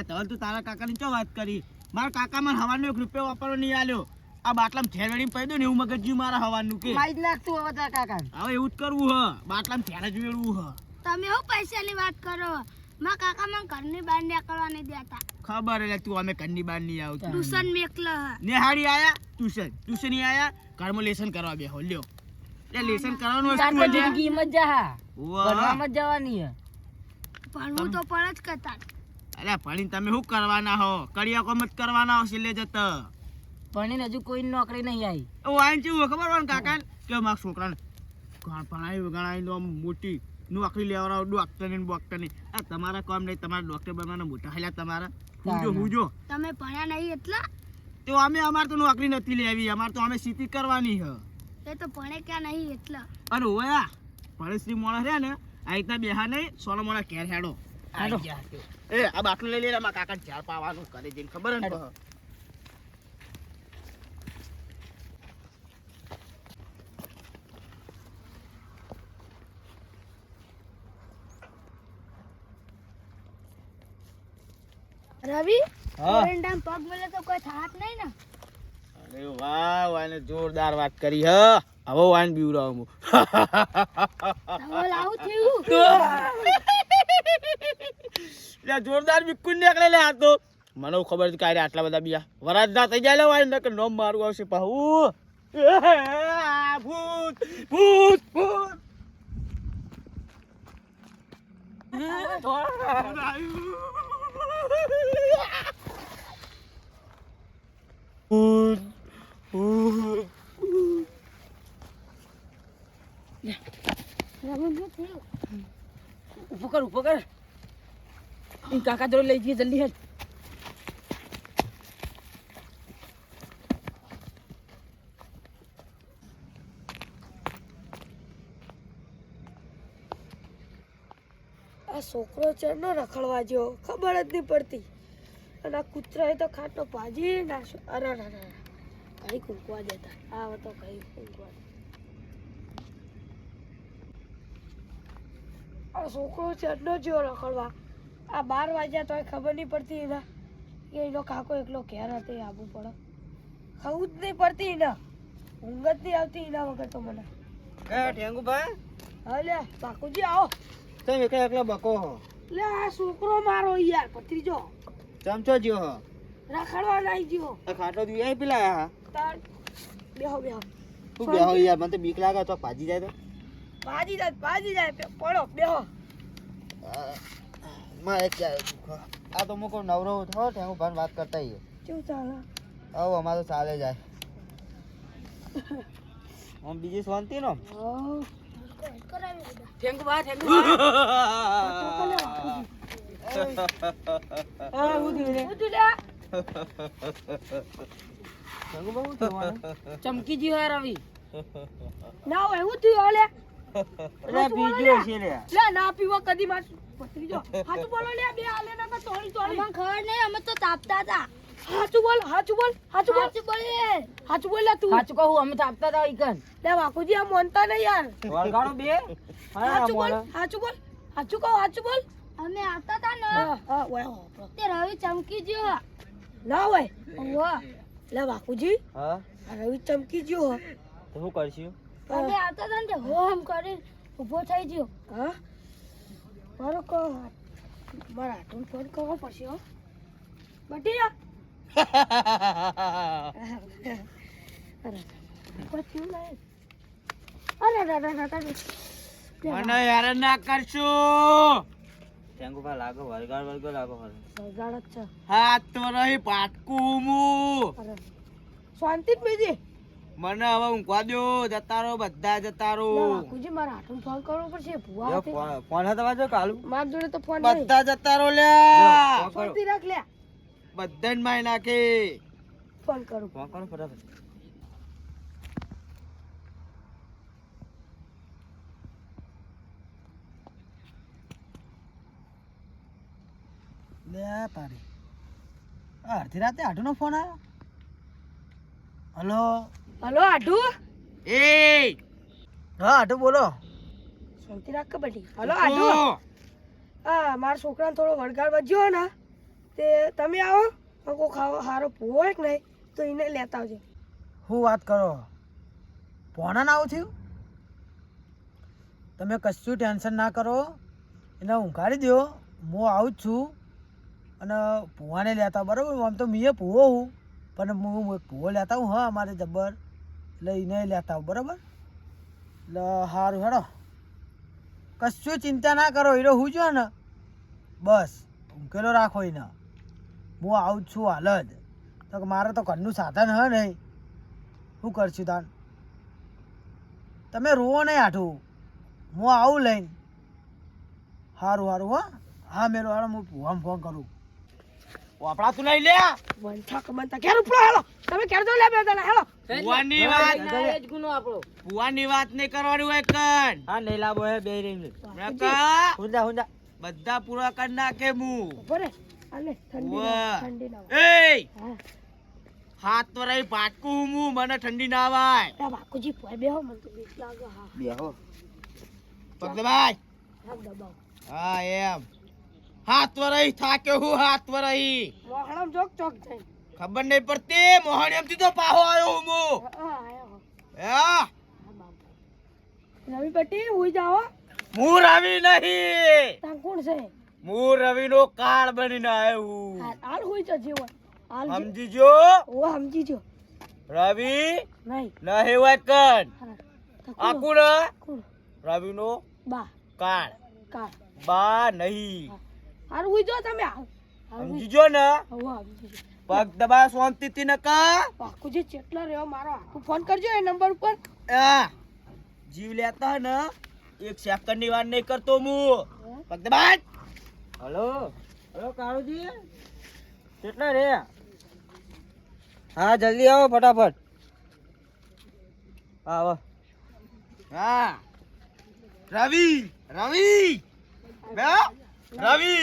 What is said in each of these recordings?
ધવલ તું તારા કાકાની ચો વાત કરી? મારા કાકા મને હવાનો 1 રૂપિયો વાપરવા નહીં આલ્યો. આ બાટલામાં ઠેરવેડીને પડી દો ને એવું મગજ જ્યું મારા હવાનું કે માઈ જ નાખતું હવે તારા કાકા. હવે એવું જ કરવું હ, બાટલામાં ઠેર જ વેડવું હ. તમે હું પૈસાની વાત કરો? મારા કાકા મને ઘરની બહાર નીકળવા નહીં દેતા. ખબર એટલે તું અમે ઘરની બહાર નહીં આવતા. ટ્યુશન મેકલો નેહાડી આયા ટ્યુશન આયા ઘરમાં લેસન કરવા બેહો લ્યો. એટલે લેસન કરવાનું તાર વસ્તુ તો જિંદગી મત જા. વાહ. ભણવામાં જ જવાની હે. ભણવું તો પણ જ કરતા. અરે ભણીને તમે શું કરવાના હો? કડિયા કોમ જ કરવાના હો છેલ્લે જતા. ભણીને હજુ કોઈ નોકરી નહીં આવી. વાઈન ચેવું ખબર હોય કાકા કે મારા છોકરાને ભણાવી નો મોટી નોકરી લેવડાવ ડોક્ટર ને બોક્ટર ની. આ તમારા કામ નહીં, તમારા ડોક્ટર બનવાના મોટા હેલા તમારા હુજો તમે ભણ્યા નહીં એટલા? તો અમે અમાર તો નોકરી નથી લેવી, અમાર તો અમે સીધી કરવાની હ. એ તો ભણે ક્યાં નહીં એટલા. અરે ઓયા ભણેશ્રી મોણા રહ્યા ને આ રીતના બેહા નહીં, સોનો મોણા ઘેર હેડો. એ આ બાટલું લઈ લે, મારા કાકા ઝાડ પાવાનું કરે જઈને ખબર ને. રવિ હા. ઓરંડામાં પગ મળે તો કોઈ થાક નહીં ને? અરે વાહ વાને જોરદાર વાત કરી હ. હવે વાઈન બીવરાવ હું. ધવલ આવું થયું? લે જોરદાર બિકુન નીકળે લે આ તો. મને ખબર છે કે આટલા બધા બિયા વરાજ ના થઈ જાય લે વાઈન કે નોમ મારું આવશે પાહુ. ભૂત ભૂત ભૂત. ભૂત ભૂત. રવિ શું થયું? ઉભો કર. ઈ કાકા જોડે લઈ જઈએ જલ્દી હેડ. આ છોકરો ચરનો રખડવા જેવો ખબર જ નહીં પડતી. અને આ કૂતરાએ તો ખાટો ભાજી નાખ્યો. અરે કઈ કૂંકવા દેતા. આ તો કઈ કૂંકવા. આ છોકરો ચરનો જેવો રખડવા. આ 12 વાગ્યા તોય ખબર નહીં પડતી એના કે એનો કાકો એકલો ઘેર હતો આવવું પડે. ખવું જ નહીં પડતી એના. ઊંઘ જ નહીં આવતી એના વગર તો મને. ઠેંગુભાઈ હા લે બાકુજી આવો. તમે એકલા બકો હો? લે આ છોકરો મારો યાર ભત્રીજો ચમચો જ્યો હો રખડવા નાઈ ગયો. આ ખાટો દી પેલા હા તાર બેહો તું બેહો યાર, મને તો બીક લાગે તો ભાજી જાય તો. ભાજી જાય પડો બેહો. મારે ક્યારે આ તો મુકો નવરો થો ઠેંગુ ભાન વાત કરતા હી. કેવું ચાલે? આવો અમારો ચાલે જાય. હું બીજી શાંતિ નો થેન્ક બા થેન્ક હા હું લે ઠેંગુ બહુ થવાનું ચમકી જી હોય રવિ. ના હોય હું થયું લે રે બીજો છે લે. લે ના પીવો કદી માર ભત્રીજો. હાચું બોલો લે બે આલે ના તોડી અમને ખબર નહીં, અમે તો તાપતા હતા. હાચું બોલ લે સાચું બોલે. તું. સાચું કહું અમે તો આપતા હતા ઈકન. લે બાપુજી આ મોનતા નહીં યાર. વળગાડો બે. હાચું બોલ હાચું બોલ. અમે આવતા હતા ને હા ઓય તે રવિ ચમકી ગયો. ના હોય. ઓહો. લે બાપુજી હા આ રવિ ચમકી ગયો હો. તો શું કરશું? અમે આવતા હતા ને તે હોમ કરીને ઊભો થઈ ગયો. હા મારો કો મારા હાથમાં ફોન કરવો પડશે હો. બટીયા મને યાર ના કરશું. ઠેંગુ ભા લાગો વળગાડ લાગો હાથ તો રહી પાટકું હું. શાંતિ જ બીજી. મને હવે ઊંઘવા દો. જતા રહો બધા જતા રહો. બાપુજી મારા હાથમાં ફોન કરવો પડશે. ભૂવા ફોન હતા વાજો કાલુ મારા જોડે તો ફોન નહીં. બધા જતા રહો લ્યા. શાંતિ રાખ લે. બધાને મારી નાખે. ફોન કરું. ફોન કરો ફટાફટ. લે તારી અડધી રાતે આઢુનો ફોન આવ્યો. હલો હલો આઢુ. એ હા આઢુ બોલો. શાંતિ રાખ કબડ્ડી. હલો આઢુ. હા મારા છોકરાને થોડો વળગાડ વજ્યો ને તે તમે આવો તો કોઈ ખાવા સારો ભૂવો હોય કે નહીં તો એને લેતા આવજો. શું વાત કરો પોણા ના આવું થયું? તમે કશું ટેન્શન ના કરો, એને ઊંઘાડી દો. હું આવું જ છું અને ભૂવાને લેતા બરાબર. આમ તો મીએ ભૂવો હું પણ હું એક ભૂવો લેતા હું. હા અમારે જબર એટલે એને લેતા આવું બરાબર. એટલે સારું હેડો, કશું ચિંતા ના કરો. હીરો હું જો ને બસ ઊંઘેલો રાખો એને. હું આવું જ છું હાલ જ. તો મારે તો ઘરનું સાધન હે નહીં, શું કરશું તાન? તમે રોવો નહીં આઠું, હું આવું લઈને. સારું સારું હા હા મેરો હાલો, હું ભૂવાને ફોન કરું. વાપડા તું નહીં લે. વંઠા કમંતા ક્યારે ઉપડો હેલો તમે ક્યારે તો લે બે જણા હેલો. ભુવાની વાત જ ગુનો આપણો. ભુવાની વાત નહીં કરવાની હોય કન. હા નહીં લાવો હે બે રહી નકા હુંજા હુંજા બધા પૂરા કરી નાખે હું. બરે આલે ઠંડી વાહ. ઠંડી ના એ હા હાથ તો રહી પાટકું હું, મને ઠંડી ના આવાય. આ બાકુજી પોય બેહો મને તો બીક લાગે. હા બેહો. પગ દબાય. હા દબાવ હા એમ હાથ તો રહી થાકે હું હાથ તો રહી. મોહણમ ચોક ચોક જાય. ખબર નહીં પડતી મોહણીયમથી તો પાહો આવ્યો હું. હા આયો હા હા બાપ રવિ પટ્ટી હોઈ જાઓ. હું રવિ નહીં, તાં કોણ છે? હું રવિ નો કાળ બનીને આવ્યો. હાલ હોઈ તો જીવો હાલ સમજી જો ઓ સમજી જો રવિ નહીં નહીં હોય કન. હા તો આ કોણ? કોણ? કોણ? રવિ નો બા કાળ. કા બા નહીં, હાલ હોઈ જો તમે હાલ હાલ સમજી જો ને. હવે સમજી જો પગ દબા શાંતિથી ન કા. બાકુજી ચેટલો રહ્યો મારો આખું ફોન કરજો એ નંબર ઉપર. આ જીવ લેતા હે ને એક સેકન્ડ ની વાર નહીં કરતો હું. પગ દબા. હલો હલો કાળુજી કેટલા રે? હા જલ્દી આવો ફટાફટ. આવો. હા રવિ રવિ બે રવિ.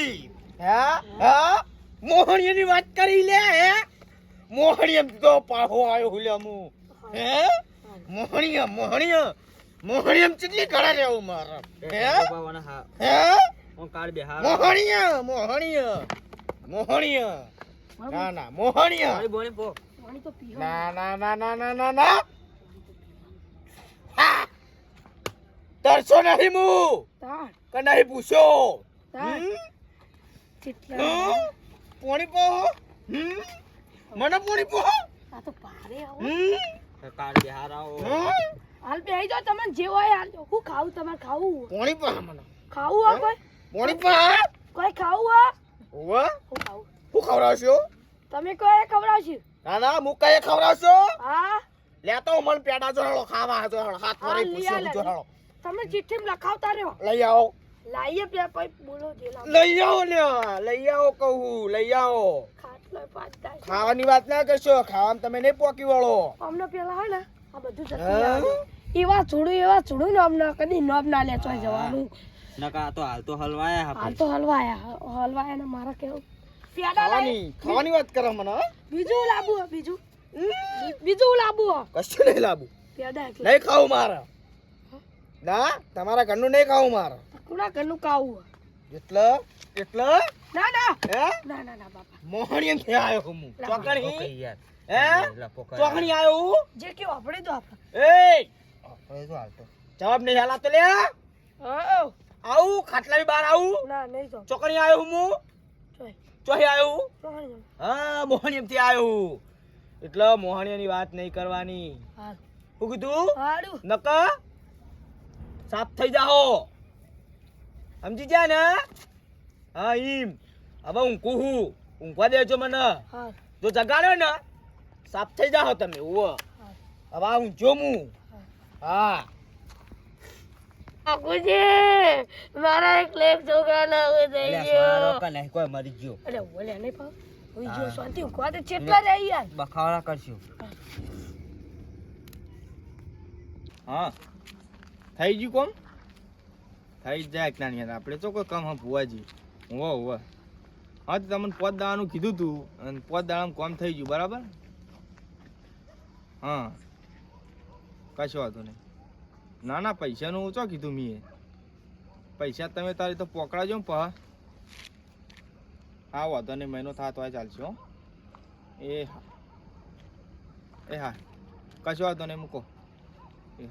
હા હા મોહણીયાની વાત કરી લે. હે મોહણીયમ તો પાહો આવ્યો હુલ્યા હું. હે મોહણીયા મોહણીયા મોહણીયમ કેટલી ઘડા રહેવું મારા. હે હા હે હું કાળ બેહાર. મોહણીયા મોહણીયા મોહણીયા. ના ના મોહણીયા. બોણી પો. પાણી તો પીવો. ના ના ના ના ના ના ના. હા તરસો નહીં હું તાર કે નહીં પૂછો. તાર હમ? ચેટલા હમ? પોણી પો. હમ? મને પોણી પો. આ તો ભારે આવો. હમ? કાળ બેહાર આવો. હમ? હાલ બેહી જાઓ તમને જે હોય હાલ હું ખાવું તમારે ખાવું પોણી પો મને. ખાવું હોય કોઈ પોણી પો. કોઈ ખાવું હોય ઓવા હું ખાવું હું ખવડાવશો? તમે કોઈ ખવડાવશો ના ના હું કઈ ખવડાવશો? હા લેતો હું મને પેડા જોડો ખાવા જોડો હાથ હા, વળી લઈ આ, પૂછો જોડો. તમે ચિઠ્ઠી લખાવતા રહ્યો લઈ આવો લાઈએ પે પછી બોલો જે લાવો લઈ આવો ને લઈ આવો કહું લઈ આવો. ખાટલો પાડતા છે. ખાવાની વાત ના કરશો, ખાવામાં તમે નહીં પોકી વળો. અમને પેલા હોય ને આ બધું જતું હા? રહેવાનું. એવા છોડું ને અમને કદી નોબ ના લે ચોય જવાનું. નકા તો હાલ તો હલવાયા હાલ તો હલવાયા ને મારા કેવું પેડા લાવી ખાવાની વાત કરો મને. હો? બીજું લાબુ હે, બીજું લાબુ હે. કશું નહીં લાવું, પેડા એટલે નહીં ખાવું મારે. ના તમારા ઘરનું નહીં ખાવું મારે. કુણા ઘરનું કાવું હે. એટલે ના ના હે ના ના ના બાપા મોહણી એમ થયા આવ્યો હું ચોકણી. ઓકે યાર. હે ચોકણી આવ્યો હું. જે કેવું આપણે તો આપણે એ આપણે તો હાલ તો જવાબ નહીં હાલા તો લે. હા આવું ખાટલા બહાર આવું. ના નહીં તો ચોકણી આવ્યો હું. ચોય ચોહી આવ્યો. ચોય હા મોહણી એમ થી આવ્યો. એટલે મોહણીયાની વાત નહીં કરવાની. હાલ શું કીધું? હાડું નકા સાફ થઈ જાઓ, સમજી જા ને. હા ઈમ હવે ઊંઘું હું, ઊંઘવા દેજો મને. હાલ જો જગાડ્યો ને સાફ થઈ જાઓ તમે. ઓવો હવે આ ઊંઘજો હું. હા બાપુજી મારા એક લેખ છોકરા ના હોય થઈ અલ્યા ગયો સારો કા નહીં કોઈ મરી ગયો. અરે ઓલે નહીં પાવ ઓય જો હા. શાંતિ ઊંઘવા દે ચેટલા રહી યાર બખાવડા કરશું. હા થઈ ગયું કોમ? થઈ જ જાય જ્ઞાની યાર, આપણે તો કોઈ કામ હા ભુવાજી. હોવા હા તો તમને પોત દાવાનું કીધું તું અને પોત દાવામાં કોમ થઈ ગયું બરાબર. હા કશો વાંધો નહીં. ના ના પૈસાનું ઓછો કીધું. પૈસા તમે તારી તો પકડાજો ને પા. હા વાંધો નહીં, મહિનો થાય તોય ચાલશે હો. એ હા, એ હા, કશો વાંધો નહીં, મૂકો. એ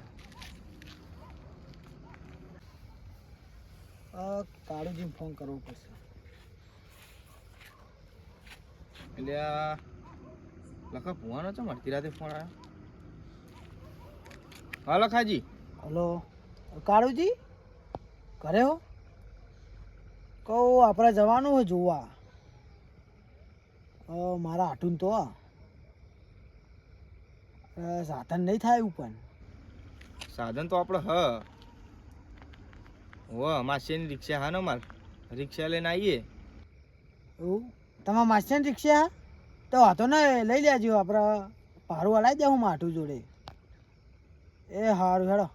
હા. કાળુજીને ફોન કરવો પડશે. એટલે આ લખા ભુવાનો છે અડધી રાતે ફોન આવ્યો. હા લખાજી. હલો કાળુજી, ઘરે હો? કહું આપણે જવાનું હોય જોવા. મારા હાટુન તો સાધન નહીં થાય એવું પણ. સાધન તો આપણે માસીની રિક્ષા હા ને માર રિક્ષા લઈને આવીએ. એવું તમારા માસ્ટરની રિક્ષા તો વાંધો ને લઈ લેજો, આપણે ભાડું હલાવી દે હું માઠું જોડે. એ સારું હેડો,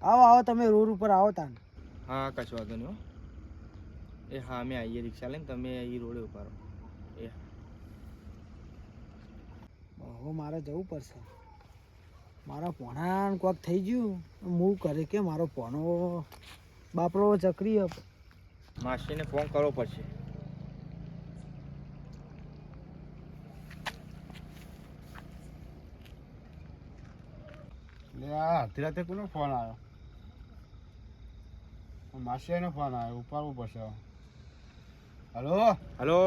આવો આવો તમે રોડ ઉપર આવો તાન. હા કશો વાંધો નહીં હો. એ હા અમે આવીએ રિક્ષા લઈને, તમે એ રોડે ઉભા રહો. એ હવે મારે જવું પડશે. મારા પોણાને કોક થઈ ગયું, હું કરે કે મારો પોણો બાપરો ચકરી માસીને ફોન કરવો પડશે. અડધી રાતે કોનો ફોન આવ્યો? માસીનો ફોન આવ્યો, ઉપાડવું પડશે. હલો હલો,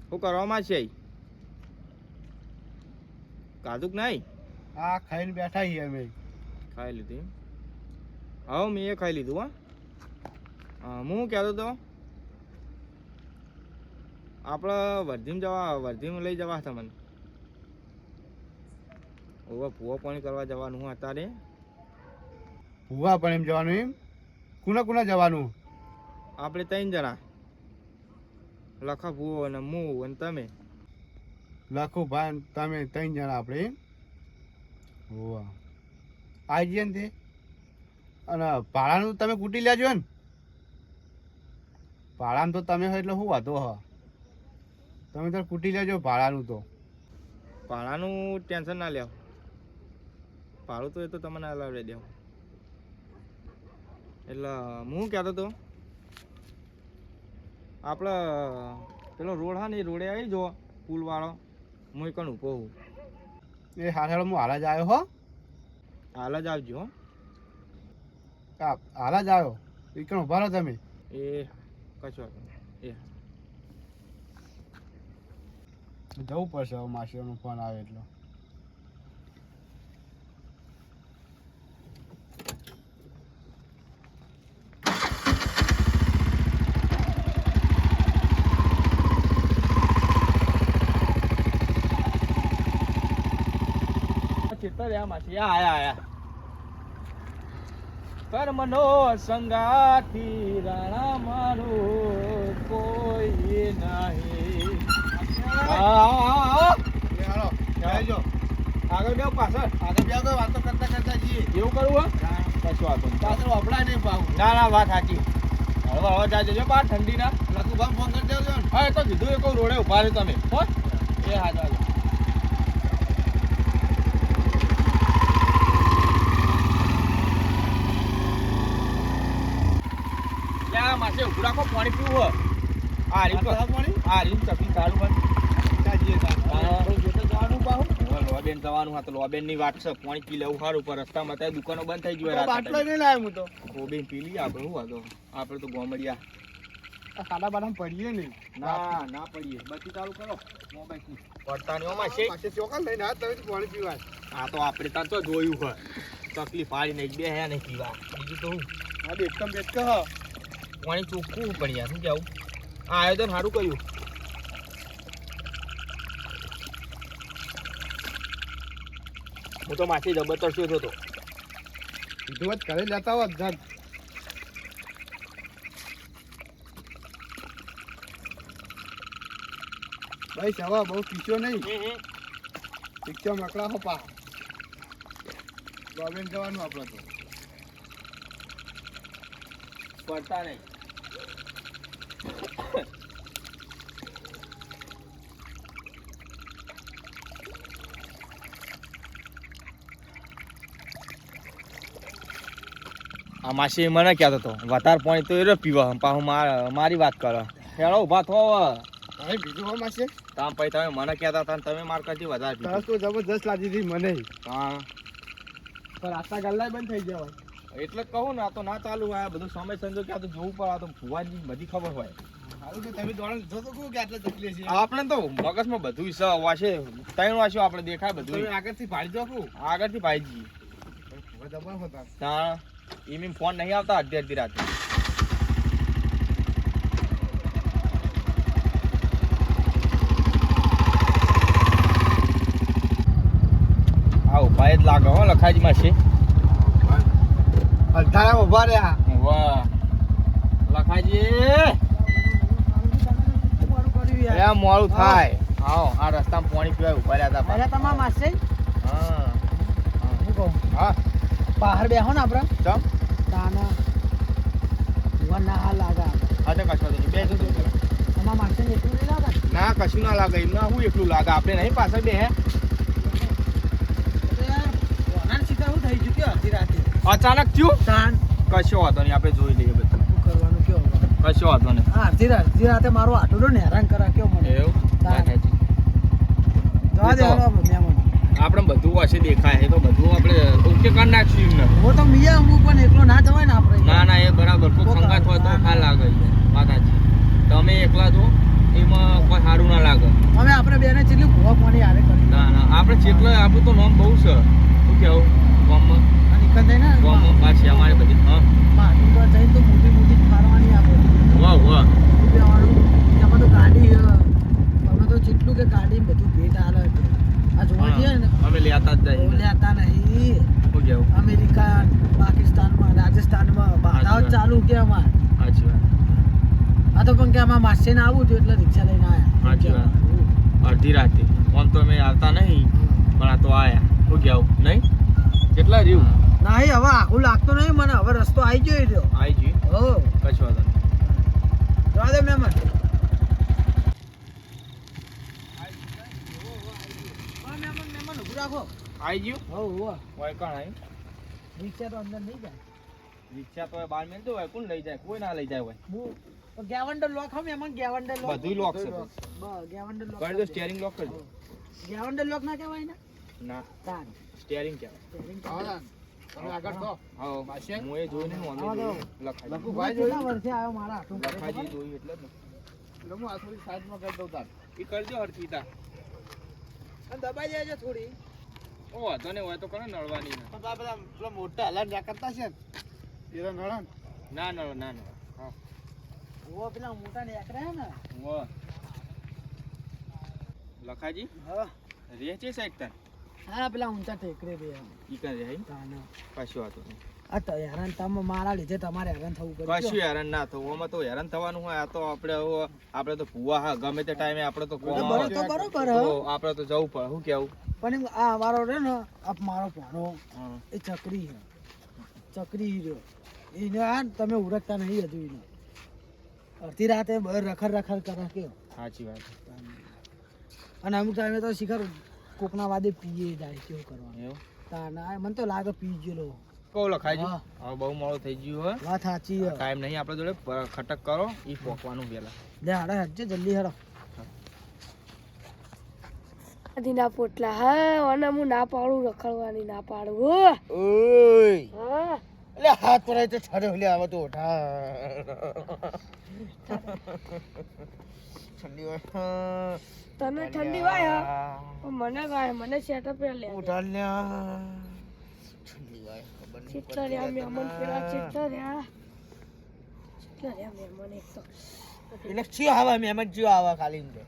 શું કરવામાં છે? કાદુક નહીં? હા, ખાઈને બેઠા છીએ અમે. ખાઈ લીધી? હા મેં એ ખાઈ લીધું. હા હું કહેતો હતો આપણે વર્ધીમાં લઈ જવા તમને. ઓવા ભૂવા પાણી કરવા જવાનું હું અત્યારે. ભૂવા પણ એમ જવાનું એમ? કુના જવાનું? આપણે 3 જણા, લખા ભૂવો અને હું અને તમે. લખો ભાઈ તમે 3 જણા આપણે એમ? હોવા આવી જઈએ ને તે. અને ભાડાનું તમે કૂટી લેજો ને. ભાડાનું તો તમે હોય એટલે શું વાંધો હા, તમે તો કૂટી લેજો ભાડાનું તો. ભાડાનું ટેન્શન ના લેવો, ભાડું તો એ તો તમને હલાવી દેવું. એટલે હું કહેતો હતો આપણે પેલો રોડ હા ને એ રોડે આવી જો પુલવાળો, હું એકણ ઊભો હું. એ હાલ હું હાલ જ આવ્યો હો. હાલ જ આવજો હો. હાલ જ આવ્યો, એકણ ઉભા રહો તમે. એ કશો એ જવું પડશે હવે, માસીઓનો ફોન આવે એટલે. આયા કર્મનો સંગાથી રાણા મારું કોઈ નહીં. આગળ બેવ પાછળ વાતો કરતા જઈએ. એવું કરવું હોય કશું વાતો પાછળ વપરાય નહીં પાછું. ના વાત સાચી. હવે જાજો બહાર ઠંડી ના લખુભાઈ ફોન કરી દેજો ને. હા એ તો કીધું એ કહું રોડે ઉભા રહ્યો તમે હો. એ હા ચાલો. ત્યાં માસે ઉભું રાખો, પાણી પીવું આ રીત ચપી ચાલુ બંધ લોબેન જવાનું હા તો લોબેન ની વાત છે. પાણી પી લેવું સારું, પર રસ્તામાં ત્યાં દુકાનો બંધ થઈ ગયો. બાટલો નહીં લાવ્યો હું તો. લોબેન પી લઈએ આપણે. શું વાંધો, આપણે તો ગોમડિયા ખાડા બાડા પડીએ નહીં. ના પડીએ. બત્તી ચાલુ કરો મોબાઈલ પડતા નહીં ઓમાં છે. પાસે ચોખા લઈને આ તમે પાણી પીવાય. આ તો આપણે ત્યાં તો જોયું હોય તકલીફ પાડી નહીં બે હે નહીં પીવા. બીજું તો હું હા બેટકમ બેટક હા પાણી ચોખ્ખું પણ યાર શું કેવું. આ આયોજન સારું કર્યું. હું તો માછી જબર તરસ્યો હતો. કીધું હોત ઘરે લેતા હોત જગ. ભાઈ સવા બહુ પીછો નહીં. પીછો મકડા હો પા. ગોબેન જવાનું આપણે તો. પડતા નહીં. આ માસી મને કહેતો હતો વધારે પાણી તો એ પીવા પાછું મારી વાત કરો હેળો ઊભા થો હવે બીજું હો માસે તામ પછી તમે મને કહેતા હતા ને તમે માર કરતી વધારે તરસ તો જબરજસ્ત લાગી હતી મને હા પણ આટલા ગલ્લા બંધ થઈ ગયા હોય એટલે જ કહું ને આ તો ના ચાલુ હોય આ બધું સમય સંજોગ કે આ તો જોવું પડે આ તો ભુવાજી બધી ખબર હોય સારું કે તમે દોડ જો તો કહું કે આટલા તકલીફ છે આપણે તો મગજમાં બધું વાશે ત્રણ વાસ્યો આપણે દેખાય બધું તમે આગળથી પાડી દો કહું આગળથી ભાઈ જઈએ હવે જબર હતા ત્યાં એમ ફોન નહીં આવતા અડધી રાતે આવું ભાઈ જ લાગે હો લખાજીમાં છે અઢારા ઉભા રહ્યા વાહ લખાજી એ મોડું થાય આવો આ રસ્તામાં પાણી પીવાય ઉભા રહ્યા હતા અરે તમારા માસે હા હું કહું હા બહાર બેહો ને આપણે ચમ તાના ભુવા ના હાલ લાગે હા તો કશો નહીં બે તમારા માસે એટલું નહીં લાગે ના કશું ના લાગે એમને હું એકલું લાગે આપણે નહીં પાછળ બે હે સીધા શું થઈ ગયું કે અડધી રાતે અચાનક થયું તાન કશો વાંધો નહીં આપણે જોઈ લઈએ બધું શું કરવાનું કયો કશો વાંધો નહીં હા અડધી રાતે મારો આટલો ને હેરાન કરા કયો મને એવું તાન. વાત સાચી. જવા દે હાલો આપણે મહેમાન આપણે બધું હશે દેખાય એ તો બધું આપણે ઓકે કરી નાખશું એમને હું તો મિયા હું પણ એકલો ના જવાય ને આપણે ના ના એ બરાબર કોઈ કોક સંગાત હોય તો ના, ખા લાગે છે વાત સાચી તમે એકલા છો એમાં કોઈ સારું ના લાગે હવે આપણે બેને કેટલી ભૂવા પાણી હારે કરી ના ના આપણે જેટલો આપણું તો નામ બહુ છે શું કેવું ગામમાં આ નિકલ થઈ ને ગામમાં પાછી અમારે બધી હા મારું તો જઈને તો મોટી મોટી ફારવાની આપણે વાહ વાહ બેવાનું એમાં તો ગાડી અમે તો જેટલું કે ગાડી બધું ભેટ હાલે આ જોવા જઈએ ને અમે લેતા જ જઈએ બોલ્યા નહીં શું કેવું અમેરિકા પાકિસ્તાનમાં રાજસ્થાનમાં બાધાઓ જ ચાલુ કે અમારે સાચી વાત આ તો પણ કે આમાં માસીને આવું હતું એટલે રિક્ષા લઈને સાચી વાત. આવ્યા અડધી રાતે આમ તો અમે આવતા નહીં પણ આ તો આયા શું કેવું નહીં કેટલા રહ્યું નહીં હવે આખું લાગતું નહીં મને હવે રસ્તો આવી ગયો રહ્યો આવી જઈએ હો કશું વાંધો નહીં જવા દે મહેમાન મહેમાન ઊભું રાખો આવી ગયું હો હો હોય કોણ આવી રિક્ષા તો અંદર નહીં જાય રિક્ષા તો બાર મેલતો હોય કોણ લઈ જાય કોઈ ના લઈ જાય હોય હું ગેવન્ડર લોક હો મહેમાન ગેવન્ડર લોક બધું લોક છે ગેવન્ડર લોક કરી દો સ્ટીયરિંગ લોક કરી દો ગેવન્ડર લોક ના કહેવાય ને ના તાન સ્ટીયરિંગ કહેવાય સ્ટેરિંગ તમે આગળ તો હા માસી? હું એ જોઈને હું અમે આવો જોયું. લખાજી લખુભાઈ કેટલા વર્ષે આવ્યો મારા હાથું લખાજી જોયું એટલે જ ને એટલે હું આ થોડી સાઈડમાં કરી દઉં તાર એ કરજો હરકીતા અને દબાઈ જાય છે થોડી ઓ વાંધો નહીં હોય તો કરે નળવાની ના. પણ આ બધા પેલા મોટા હલાન જ્યાં કરતા છે ને એરા નળન ના નળ ના નળ હા ઓ પેલા મોટા ને એકરા ને વાહ લખાજી હા રે છે સાહેબ તાર હા પેલા ઊંચા ટેકરે રે ઈ કરે હઈ તાન કશું વાતો નહીં આ તો હેરાન તમે મારા લીધે તમારે હેરાન થવું પડે કશું હેરાન ના થવું આમાં તો હેરાન થવાનું હોય આ તો આપણે તો ભૂવા હા ગમે તે ટાઈમે આપણે તો કોમ આવે તો બરોબર તો આપણે તો જવું પડે શું કેવું પણ એમ આ મારો રે ને આ મારો ભણો હા. એ ચકરી છે ચકરી રહ્યો એને આ તમે ઉરકતા નહીં હજુ એને અડધી રાતે રખડ રખડ કરે કે સાચી વાત અને અમુક ટાઈમે તો શિખર કોકના વાદે પીએ જાય કેવું કરવાનું એવું તાના મને તો લાગે પી ગયેલો કહું લખાજી હા. હવે બહુ મોડું થઈ ગયું હોય વાત સાચી છે. ટાઈમ નહીં આપણે જોડે ખટક કરો ઈ પોકવાનું પેલા લે હાડે હજે જલ્દી હેડો ના પોટલા હા અને હું ના પાડું રખડવાની ના પાડું હો ઓય હા એટલે હાથ પડાય તો ઠરે એટલે આવે તો ઉઠા ઠંડી હોય તને ઠંડી વાય પણ મને વાય મને સેટઅપ લે ઉઠા લ્યા ઠંડી હોય ખબર નહીં ચિત્તા રહ્યા મહેમાન પેલા ચિત્તા રહ્યા મહેમાન એક તો એટલે ચિયો આવે મહેમાન ચિયો આવે ખાલી એમ કે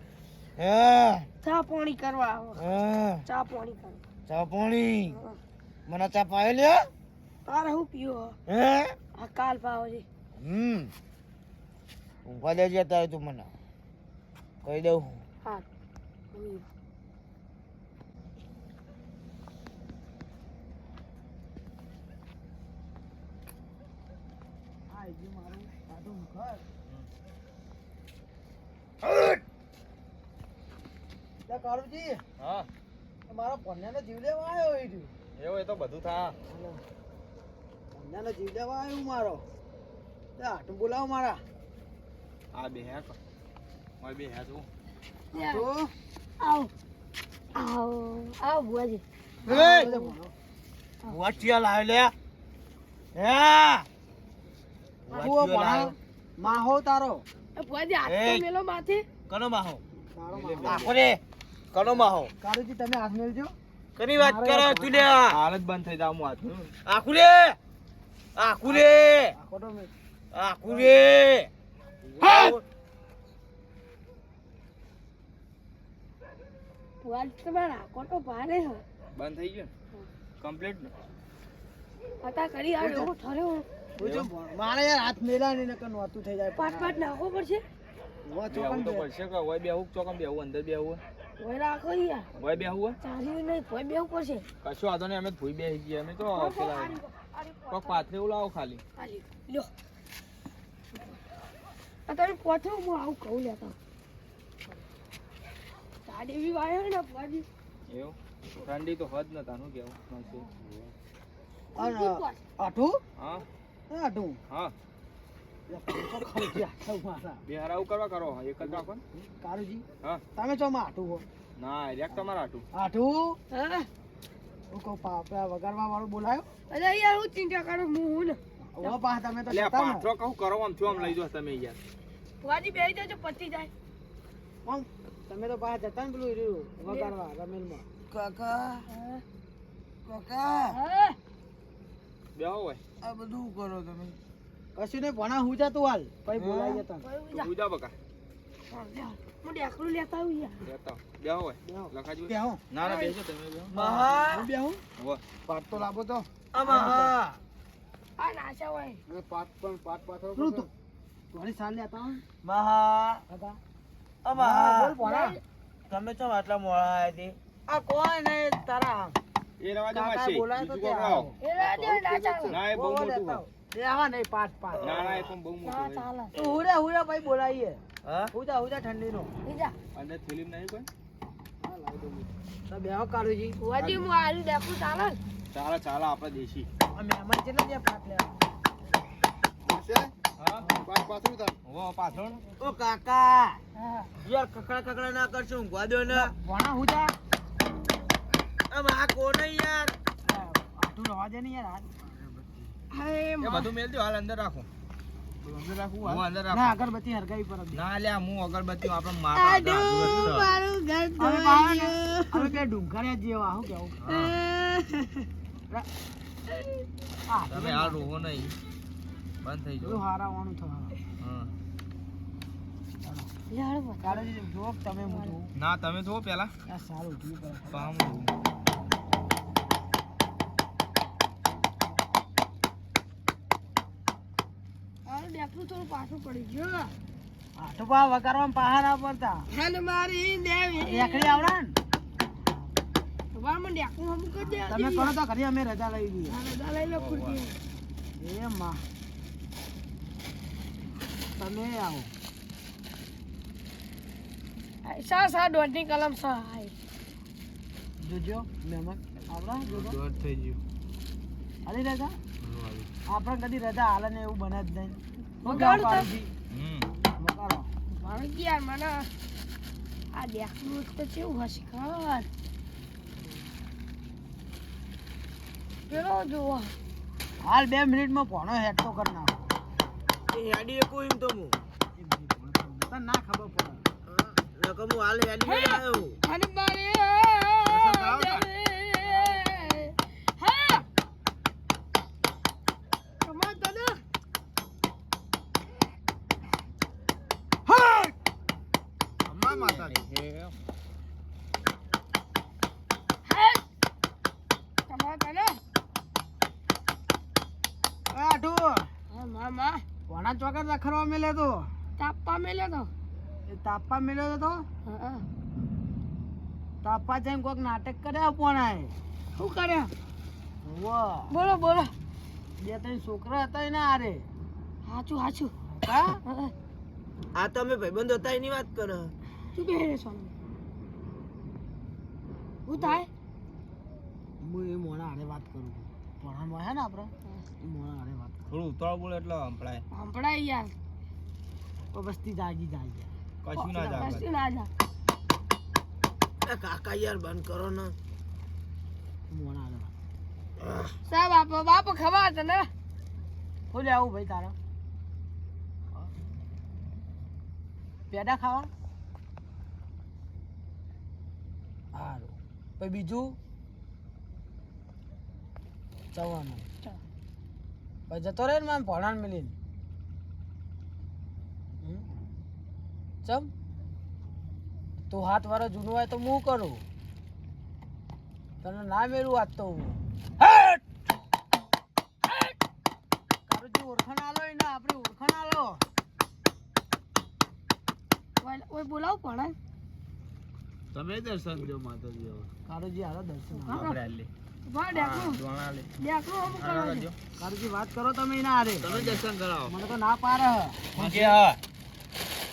હા ચા પાણી કરવા આવો હા ચા પાણી કરવા ચા પાણી હા. મને ચા પાયો લ્યો તારે હું પીવો હે આ કાલ પાવો છે ઊંઘવા દેજે તારે તું મને કહી દઉં હા આ જે મારું આટલું ઘર લે કાળુજી હા મારો પન્યાનો જીવ લેવા આવ્યો એ રહ્યો એવું એ તો બધું થા ધંધાનો જીવ લેવા આવ્યું મારો તે આટું બોલાવો મારા આ બે હે કો ઓય બે હે તો તો આવો આવો આવો બુઆજી વટિયા લાવ લે હે બુઓ ભણા માહો તારો એ બુઆજી હાથ તો મેલો માથે કનો માહો તારો માહો આખો રે કનો માહો કારુજી તમે હાથ મેલજો કની વાત કરો તું લે હાલત બંધ થઈ જાવ હું હાથ આખું રે આખો તો મેલ આખું રે બુઆજી તમારા કોટો ભારે હે બંધ થઈ ગયો કમ્પ્લીટ ને પતા કરી આ એવો ઠર્યો પૂછો મારે યાર હાથ મેલા ને નકર નોતું થઈ જાય પાટ પાટ નાખવો પડશે વો બેહવું ચોકન તો પડશે કે ઓય બેહવું ચોકમ બેહવું અંદર બેહવું ઓય રાખો યાર ઓય બેહવું ચાલ્યું નહીં કોઈ બેવું પડશે કશું વાંધો નહીં અમે ભૂઈ બેસી ગયા અમે તો પેલા કોક પાથરે એવું લાવો ખાલી આલી લ્યો આ તમે પોથો હું આવું કહું લેતા સાડી એવી વાયો ને બુઆજી એવું ઠંડી તો હદ ન તાનું કેવું નથી અને આઠું હા એ આઠું હા તો ખાલી ગયા સૌ મારા બે હારા કરવા કરો એક જ રાખો ને કારુજી હા તમે ચો માં આઠું હો ના રેક તમારા હાટું આઠું હા હું કહું પાપડા વગાડવા વાળો બોલાયો અરે યાર હું ચિંતા કરું હું ને ઓ પા તમે તો લે જતા ને પાથરો કહું કરો આમ થયો આમ લઈ જો તમે યાર બુઆજી બેહી જજો પતી જાય પણ તમે તો બહાર જતા ને પેલું રહ્યું વગાડવા રમેલમાં કાકા કાકા હા બેહો હોય આ બધું કરો તમે કશું નહીં ભણા હું જાતું હાલ પછી બોલાઈ જતા પૂજા બકા હું ડેકડું લેતા આવું યાર લેતા બેહો હોય બેહો. લખાજી બેહો ના ના બેસો તમે બેહો હું બેહું હો પાટ તો લાવો તો આ નાચા હોય પાટ પાથરો તું તો થોડી સાલ લેતા હો મહા કાકા અમા બોલ ભણા તમે ચમ આટલા મોડા આયા તે આ કોઈ નહીં તારા એ રવા દો કાકા માસી બોલાય તો બીજું તે કોક આવો. લાવો. એ રાજો નાચા ના એ બહુ બોલો મોટું લેતા હોય. આવો. એ આવા નહીં પાટ પાટ ના ના એ પણ બહુ મોટું હોય. ચાલે તું હુરે ભાઈ બોલાઈએ હા હુજા ઠંડી નો બીજા અંદર ફિલ્મ નહીં કોઈ તો બેહો કારુજી બુઆજી હું આલુ ડેકડું ચાલે ને? ચાલો ચાલો આપણે દેશી આ મહેમાન કેટલા જે પાટ લેવા હા પાટ પાથરું તાર હો પાછળ ઓ કાકા હા યાર કકડા કકડા ના કરશો ઊંઘવા દો ને ભણા હુજા આમ આ કોને યાર આટલું રવા દે ને યાર હાથ. હા એ બધું મેલ દો હાલ અંદર રાખો અંદર રાખું હું અંદર ના રાખો અગરબત્તી હરગાવી પર જ. ના લે હું અગરબત્તી આપણે માતા હવે કે ડુંગળિયા જેવા શું કેવું હા તમે હાલ રોવો નહીં બંધ થઈ બધું જાઓ હારાવાનું થવાનું હા યાર બતા કારુજી જો તમે હું જોઉં ના તમે જો પેલા આ સારું ઉઠવું પડે પામ આલુ ડેકડું થોડું પાછું પડી ગયું હા તો પા વગાડવામાં પાહા ના પડતા હન મારી દેવી રેકડી આવડે ને તમારે મને ડેકડું હમું કરી દે તમે કરો તો ઘરે અમે રજા લઈ દઈએ હા રજા લઈ લો ખુરશી એ માં તમે આવો સા દોઢની કલમ સા આય જોજો મહેમાન આવડા જોજો દોઢ થઈ ગયું હાલી રજા આપણે કદી રજા હાલે ને એવું બને જ નહીં વગાડું તો. વગાડો મારે યાર મને આ ડેકડું તો કેવું હશે ખબર પેલો જોવા હાલ 2 મિનિટમાં ભણો હેડ તો કરી નાખો એ હેડી કો એમ તો હું તને ના ખબર પડે નકર હું હાલ હેડી લઈને આવ્યો હન મારી દેવી હા કમા દાદા અમાર માતા હા કમા દાદા આઠું હા મામા ભણા ચોકર રખડવા મેલે તો તાપા મેલે તો એ તાપા મેલ્યો તો હા તાપા જઈને કોઈક નાટક કર્યા પોણાએ શું કરે વાહ બોલો બોલો 2-3 છોકરા હતા એના આરે હાચું હાચું હા હા આ તમે ભાઈબંધ હતા એની વાત કરો તું બે રે સ્વામી હું થાય હું એ મોણા આરે વાત કરું છું ભણવામાં હે ને આપણે મોણા હારે વાત થોડું ઉતાળ બોલે એટલે સંભળાય. સંભળાય યાર તો બસ્તી જાગી જાય કશું ના જાગે. કશું ના જા એ કાકા યાર બંધ કરો ને મોણા હારે વાત. સા બાપ ખબર તને બોલે આવું ભાઈ તારા પેડા ખાવા સારું પછી બીજું ચવાનું પછી જતો રહે ને મારે ભણાણ મિલીને ચમ તું 7 વર્ષ જૂનું હોય તો હું કરું તને ના મેળવું આજ તો હું કારુજી ઓળખાણ આલો એને આપણી ઓળખાણ આલો ઓય બોલાવ પણ તમે દર્શન દો માતાજી હવે. કારુજી હાલો દર્શન આપણે હાલ લે. વાહ ડેકરું દોણા લે. ડેકરું અમુક હાલો કરવા કરજો. કારુજી વાત કરો તમે એના હારે તમે દર્શન કરાવો. મને તો ના પાડે હું કે હા.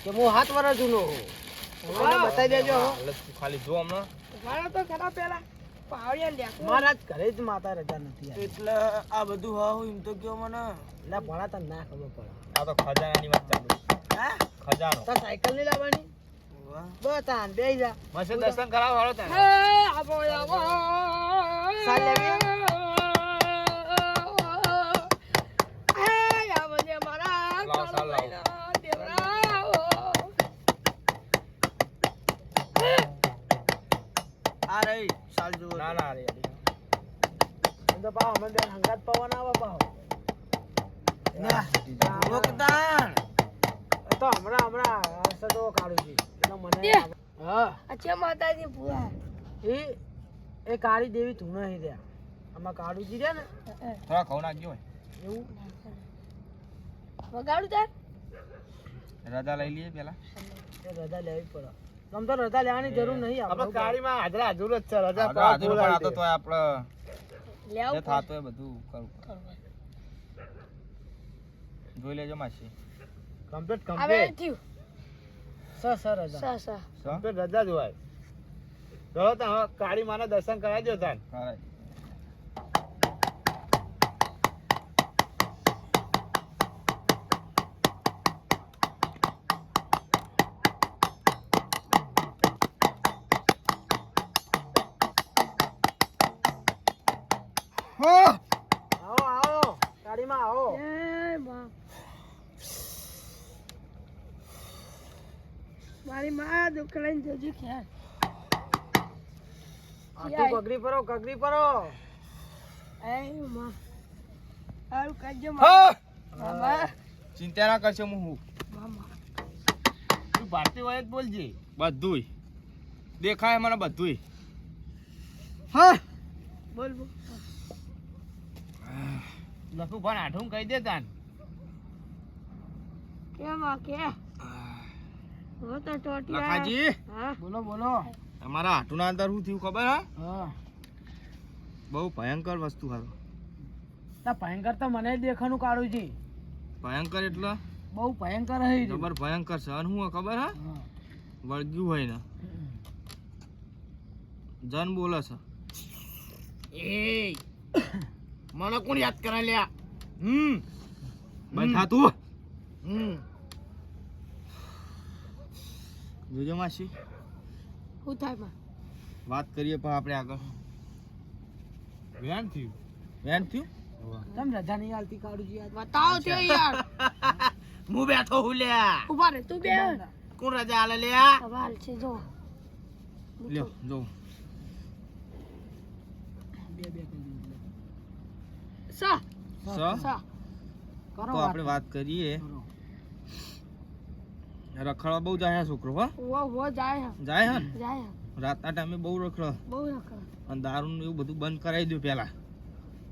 કે હું 7 વર્ષ જૂનો હું મને બતાવી દેજો હો. હાલત તું ખાલી જો હમણાં. વાળા તો ખરા પેલા પાવડિયા ડેકરું મારા જ ઘરે જ માતા રજા નથી આવી. એટલે આ બધું હા હું એમ તો કયો મને ના ભણા તને ના ખબર પડે આ તો ખજાનાની વાત ચાલુ. હા ખજાનો. તાર સાયકલ નહીં લાવવાની વાહ. બતાન બેહી જા મસ્ત દર્શન કરાવો હાલો તને. સાલ લેવી? લાવો, સાલ લાવો. આ રહી સાલ જુઓ ના ના અરે યાર. એમ તો પાવ અમે બેન હંગાત પવન આવે પાવ રોકતાણ તો હમણાં હશે તો કાઢું છું એટલે મને દે. હા અચ્છા માતાજી પૂરા એ કાળી દેવી તું નહીં રહ્યા આમાં કાળુજી રહ્યા ને થોડા ઘઉં નાખજો હોય. એવું વગાડું તાર રજા લઈ લઈએ પેલા. એ રજા લેવી પડે આમ તો રજા લેવાની જરૂર નહીં આપણે કાળીમાં હાજરા હાજર જ છે રજા આગળ હાજર પણ આ તો તો તોય આપણે લેવું જે થાતું હોય બધું કરવું પડે. જોઈ લેજો માસી. કમ્પ્લીટ હવે કમ્પ્લીટ થયું સર રજા સા સા કમ્પ્લીટ રજા જ હોય. ચલો તો હવે કાળી માના દર્શન કરાવી દો તાન. કરાય. આવો આવો ગાડીમાં આવો એ બા મારી માં દુકડાઈને જોજો ખ્યાલ આટલું કગરી પરો એ માં આવું કરજો હા! મામા ચિંતા ના કરશો હું મામા તું ભારતી હોય જ બોલજે. બધુંય દેખાય મને બધુંય. બોલ બોલ લખું પણ આઠું કહી દે તાન. કે માં કે હો તો ટોટિયા લખાજી હા બોલો બોલો અમારા હાટુના અંદર શું થયું ખબર હા? હા બહુ ભયંકર વસ્તુ હારું. તા ભયંકર તો મને જ દેખાનું કાઢું છે ભયંકર એટલે બહુ ભયંકર હે ઈ. જબર ભયંકર છે અને શું ખબર હા? હા. વળગ્યું હોય ને જન બોલે છે. એ મને કોણ યાદ કરા લ્યા બંધ થા તું. જોજો માસી હું થાય માં વાત કરીએ પણ આપણે આગળ. વેન થયું. વેન થયું? તમ રજા નહીં આલતી કાઢું છે બતાવો તે યાર હું બેઠો હું લ્યા ઉભા રે તું બે કોણ રજા આલે લ્યા સવાલ છે જો લ્યો જો સા સ સા કરો તો આપણે વાત કરીએ. રખડવા બહુ જાય છે છોકરો હો. વો જાય જાય હે ને? જાય રાતના ટાઈમે બહુ રખડો બહુ રખડ અને દારૂ ને એવું બધું બંધ કરાવી દઉં પેલા.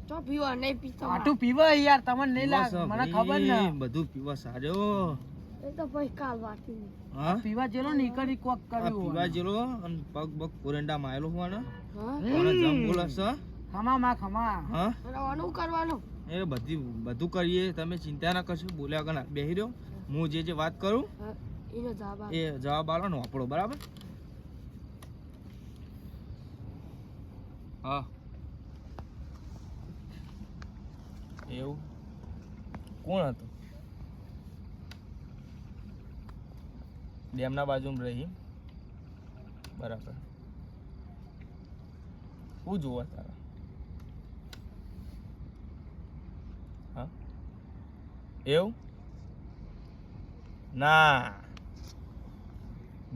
તો પીવા નહીં પીતો આટું પીવા યાર તમને નહીં લાગ પીવા મને છે ખબર ને ભાઈ, બધું પીવા સાર્યો. એ તો પછી કાલ વાતી હા પીવા જેલો ને ઈકડી કોક આ કર્યું પીવા જેલો અને પગ બગ કોરેન્ડા માયેલો હોવાનો હા અને જમ બોલે છે. ખમા માં ખમા હા રવાનું કરવાનું એ બધું કરીએ તમે ચિંતા ના કરશો. બોલ્યા વગર ના બેહી રહ્યો. હું જે વાત કરું હા, એનો જવાબ આપ. એ જવાબ આલો ને આપણો બરાબર. હા એવું કોણ હતું? ડેમના બાજુમાં રહી. બરાબર. શું જોવા તારા? હા એવું ના,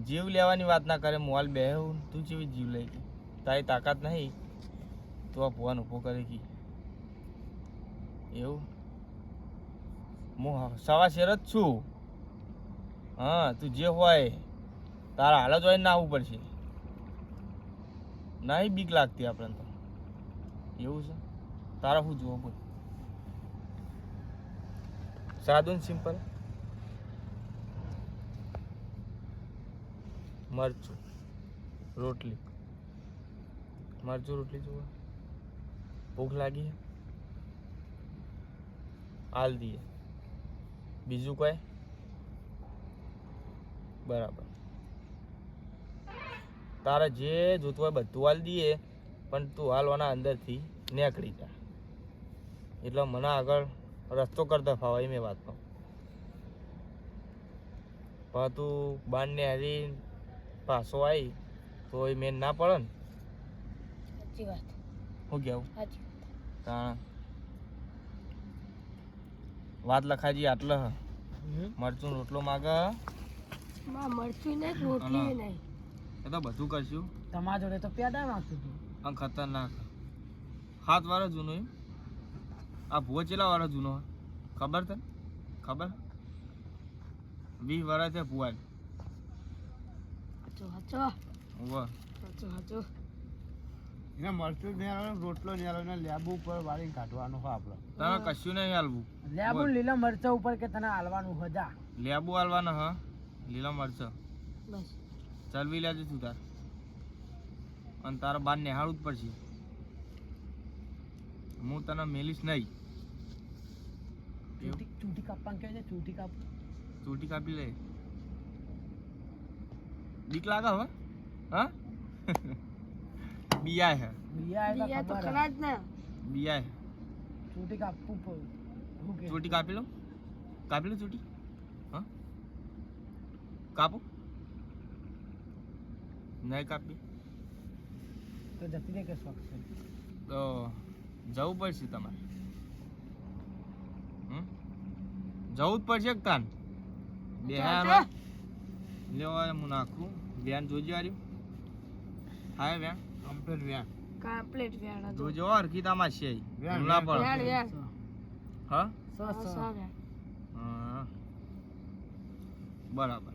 જીવ લેવાની વાત ના કરે. મોલ બે તું જેવી જીવ લઈ ગઈ? તારી તાકાત નહીં તો આ ભુવાન ઊભો કરે કી. એવું હું સવા શેર જ છું. હા તું જે હોય તારા હાલ જ હોય ના આવવું પડશે. નહીં બીક લાગતી આપણને તો. એવું છે તારા શું જુઓ બોલ? સાદું ને સિમ્પલ. મરચું રોટલી, મરચું રોટલી જુઓ. ભૂખ લાગી છે હાલ દઈએ. બીજું કોઈ? બરાબર. તારે જે જોતું હોય બધું હાલ દઈએ, પણ તું હાલવાના અંદરથી નીકળી જા. એટલે મને આગળ રસ્તો કરતા ફાવે એ મેં વાત કહું. પણ તું બારને હારી પાછો આવી તો એ મેન ના પડે ને. સાચી વાત. શું કહેવું? સાચી તા વાત લખાજી આટલે હ. મરચું રોટલો માગે માં મરચું નહીં રોટલી અને- નહીં. એ તો બધું કરશું. તમારા જોડે તો પેડા નાખતું હતું. આ ખતરનાક 7 વર્ષ જૂનો એમ. આ ભૂવો ચેલા વર્ષ જૂનો હોય ખબર તને? ખબર? 20 વર્ષ છે ભૂવા. હાચો હાચો વાહ હાચો હાચો. એને મરચું નહીં આવે, રોટલો નહીં આવે, એને લેબુ ઉપર વાળીને કાઢવાનો હોય આપણે. તને કશું નહીં હાલવું. લેબુ બોલ. લીલા મરચા ઉપર કે તને હાલવાનું હજા. લેબુ હાલવાના હ. લીલા મરચાં બસ ચલવી લેજે તું તાર. અને તારા બાર નિહાળવું જ પડશે. હું તને મેલીશ નહીં. ચૂંટી કાપવાનું કહે છે, ચૂંટી કાપ. ચોટી કાપી લે. બીક લાગે હવે? હા બિયાય હે. બિયા તો ખબર ખરા જ ને. બિયાય હે. ચૂંટી કાપવું પડે. શું કે? ચોટી કાપી લો. કાપી લો ચોટી. હા કાપો. નહીં કાપી તો જતી રહે કે શોખ છે. તો જવું પડશે તમારે. જવું જ પડશે કે તાન બે લેવા હું નાખું. વ્યાન જોજો આર્યું. હા વ્યાન કમ્પ્લીટ વ્યાન કમ્પ્લીટ વેણ હતો. જોજો હરખી તમારે છે વ્યાન, ના વ્યાન. પડે. વેણ હા વેણ. હા બરાબર.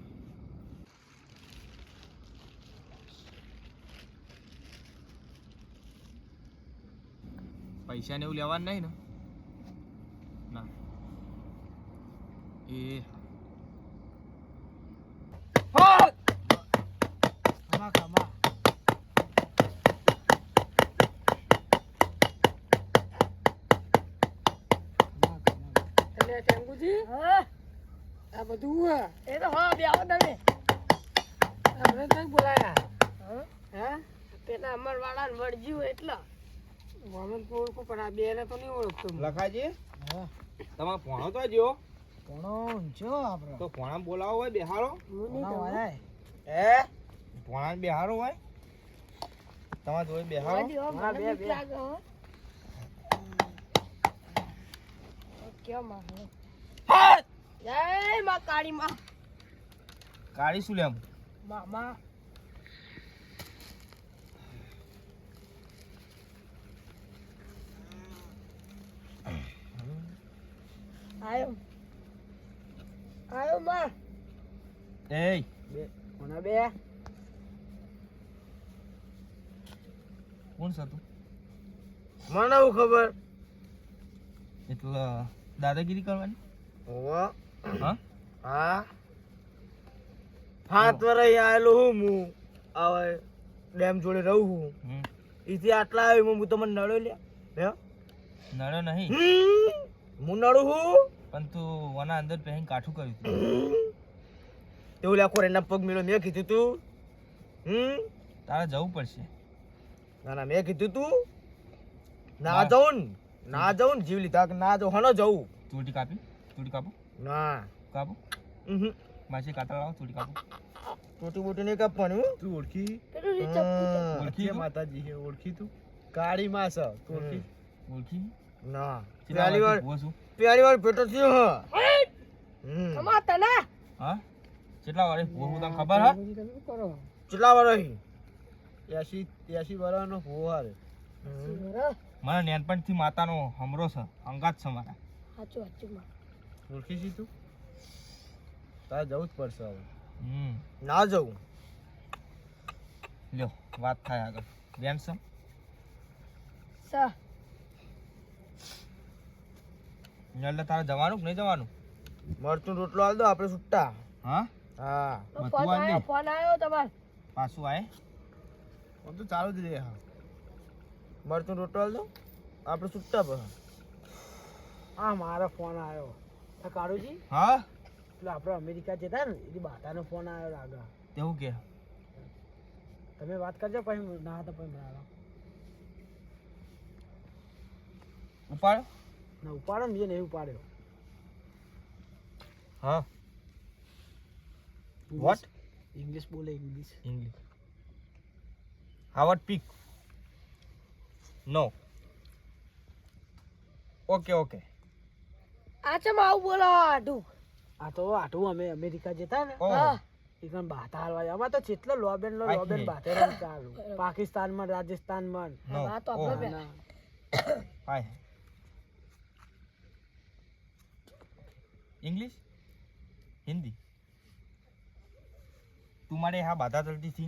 પૈસા ને એવું લેવાનું નહીં ને? ના એ ખમા ખમા. એટલે ટેંગુજી આ બધું એ તો હા બે આવો તમે આપણે નહીં બોલાયા. હે પેલા અમર વાળા ને વળજ્યું એટલે વામન તો ઓળખું પણ આ બે ને તો નહીં ઓળખતો. લખાજી હા. તમારે ભણો તો જો કોણો ઊંચો આપણો. તો ભણા બોલાવો હોય બેહારો. હું નહીં કોણો કહું. વાળાય. હે ભણા બેહારો હોય તમારે જોઈ બેહારો. વળજ્યું, હો, હા, મને બે, બીક બે. લાગે, હો. કેમ મારે જય માં કાળી માં કાળી શું લેમ? મામા આયો આયો માં એ કોના બે? કોણ છે તું? મને હું ખબર. એટલે દાદાગીરી કરવાની? ઓવા. હા હા 7 વર્ષ આવેલો હું હવે ડેમ જોડે રહું છું. હમ. ઈથી આટલા આવ્યું હું તમને નડ્યો લ્યા હે? નડ્યો નહીં હું નડું છું પણ તું ઓના અંદર પહેરીને કાઠું કર્યું તું. એવું લ્યા કોરેના પગ મેળો મેં કીધું તું. તારે જવું પડશે. ના ના મેં કીધું તું ના જાઉં ને ના જવું ને જીવ લીધા કે ના જવું હનો જવું ચોટી કાપી ચોટી કાપો ના કાપો ઉહુ. માસી કાતર લાવો ચોટી કાપો ટોટી બોટી નહીં કાપવાની હો. તું ઓળખી પેલું રીચપ પૂછે. ઓળખી છે માતાજી છે ઓળખી તું કાળી માં છે તું ઓળખી ઓળખી ના કેટલા પહેલી વાર વારથી ભૂવો છું પહેલી વાર ભેટો થયો હ હમ. તમાર તને હા કેટલા વારે ભૂવો હું તને ખબર હા કેટલા વાર અહીં 80 વર્ષનો ભૂવો હારે મને નાનપણથી માતાનો હમરો છે અંગાત છે મારા સાચું સાચું માં ઓળખી છે તું તારે જવું જ પડશે હવે ના જવું લ્યો વાત થાય આગળ બેન છે સા એટલે તારે જવાનું કે નહીં જવાનું મરચું રોટલો આલ દો આપણે છૂટા હા હા બધું આલ દે. ફોન આવ્યો તમાર પાછું આય આમ તો ચાલુ જ રહે હા મરચું રોટલો આલ દો આપણે છૂટા પછી હા મારો ફોન આવ્યો કાળુજી હા એટલે આપણે અમેરિકા જતા ને એની બાટાનો ફોન આવ્યો લાગે તેવું કે તમે વાત કરજો પછી ના તો પછી બનાવો ઉપાડ ના ઉપાડો ને એ નહીં ઉપાડ્યો હા What? ઇંગ્લિશ બોલે English English. Howard Peak. No. Okay. આ ચમ આવું બોલો આડું આ તો આટું અમે અમેરિકા જતા ને Oh. હા એ કણ બાતા હાલવા આમાં તો કેટલો લોબેન લો આઈ લોબેન નહીં. બાતે રમ ચાલુ પાકિસ્તાનમાં રાજસ્થાનમાં No. આ તો Oh. આપણે ના. Hi. English? हिंदी तुम्हारे यहाँ बाधा चलती थी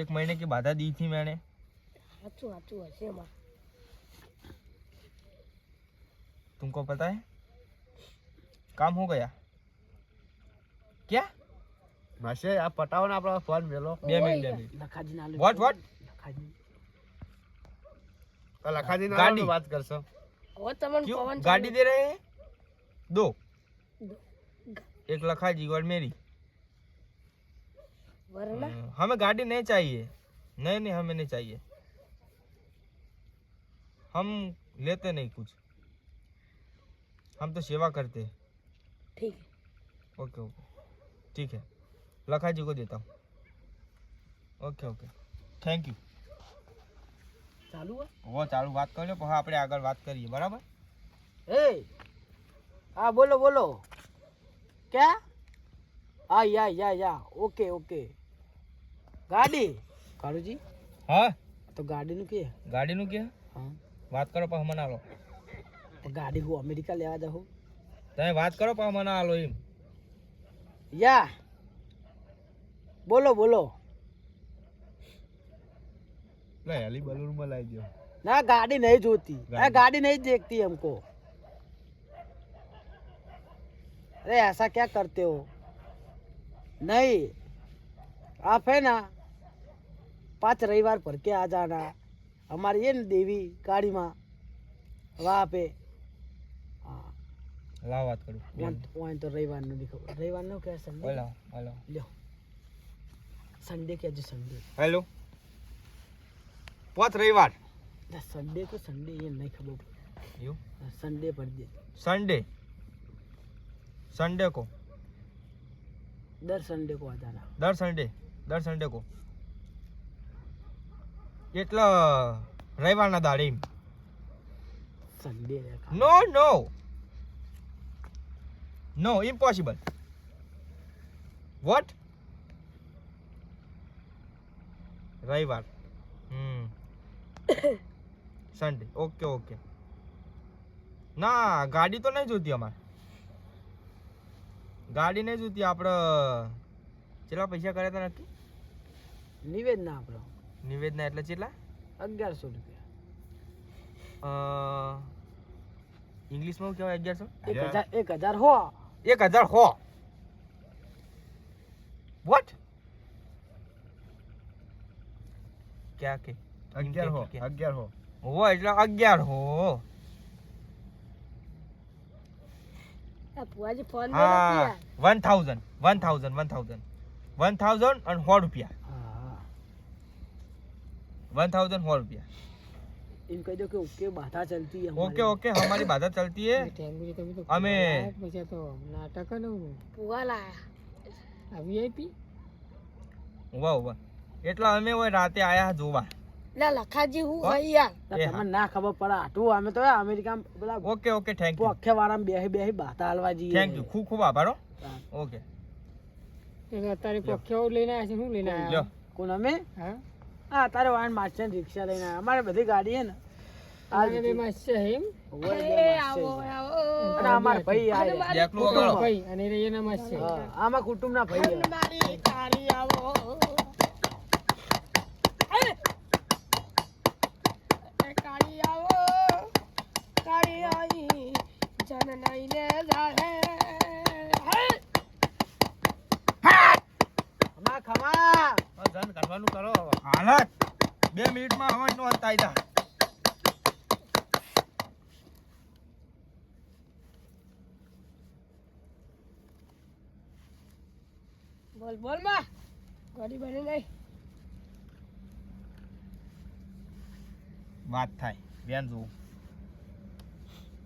एक महीने की बाधा दी थी मैंने સાચું સાચું હશે માં तुमको पता है काम हो गया क्या માસે આ પટાવો ને આપણો ફોન મેલો 2 मिनट લખાજી ના What? લખાજી તો લખાજી ગાડી. ના વાત કરશો હવે તમને क्यों પવન गाड़ी दे रहे हैं 2 दो. एक लखा जी और मेरी વરના हमें गाड़ी नहीं चाहिए नहीं हमें नहीं चाहिए हम लेते नहीं कुछ हम तो सेवा करते हैं ઠીક ओके ठीक है लखा जी को देता हूँ ओके थैंक यू ચાલુ હે? वो चालू बात कर लो પછી આપણે આગળ વાત કરીએ બરાબર એ હા બોલો ક્યાં હા યા ઓકે ગાડી કાળુજી હા તો ગાડીનું કે ગાડીનું કે હા વાત કરો પછી મને આલો તો ગાડી હું અમેરિકા લેવા જાઉં તમે વાત કરો પછી મને આલો એમ યા બોલો લે હેલી બલૂન માં લાવી દો ना गाड़ी नहीं जोती गाड़ी नहीं देखती हमको अरे ऐसा क्या करते हो नहीं आप है ना 5 रविवार भर के आ जाना हमारे ये न देवी गाड़ी में वहाँ पे हाँ લાવ વાત કરું वहाँ तो रविवार नो लिखो रविवार नो क्या संडे હેલો लो संडे क्या जो संडे હેલો 5 રવિવાર संडे को संडे ये नहीं खबर यू संडे पड़ दे संडे को दर संडे को आ जाना દર સન્ડે કો એટલે રવિવારના દાડે એમ संडे નો ઇમ્પોસિબલ વોટ રવિવાર સન્ડે ઓકે ના ગાડી તો નહીં જોતી અમારે ગાડી નહીં જોતી આપણે કેટલા પૈસા કર્યા હતા નક્કી નિવેદના આપણો નિવેદના એટલે કેટલા 1100 રૂપિયા ઇંગ્લિશમાં શું કહેવાય 1100 1000 હો 1000 હો વોટ ક્યાં કે 11 હો હો એટલે 11 હો આ પુઆજી ફોન હા 1000 અને 100 રૂપિયા હા 1000 रुपया। એમ કહી દો કે ઓકે બાધા ચલતી है ओके ओके हमारी बाधा चलती है हमें ભૂવા લાયા हुआ हुआ એટલા અમે ઓય રાતે આયા જોવા લા લખાજી હું ભાઈ યાર એ તમને ના ખબર પડે આટું અમે તો અમેરિકા પેલા ઓકે ઓકે થેન્ક યુ આખે વાળામાં બેહી બેહી બાધા હાલવા જઈએ થેન્ક યુ ખૂબ ખૂબ આભાર હો ઓકે અત્યારે પખ્યાઓ લઈને આવ્યા છે શું લઈને આવ્યા લ્યો કોણ અમે હા હા તારે વાહન મારશે રિક્ષા લઈને આવ્યા. અમારે બધી ગાડી હે ને આ તમારે બે માં છે એમ હોય બે એ માણસ આવો છે. આવો અને અમાર ભાઈ આયા. દેખલું વગાડો ભાઈ અને એના માં છે હા, આમાં કુટુંબના ભાઈ હે. મારી કાળી આવો એ કાળી આવો કાળી આઈ જન નહીં ને જાહે ખમા ખમા ધન કાઢવાનું કરો હવે. હાલત 2 મિનિટમાં હવન નો અંત આવી જા બોલ બોલ માં ગાડી બની નહીં વાત થાય બેન જોવું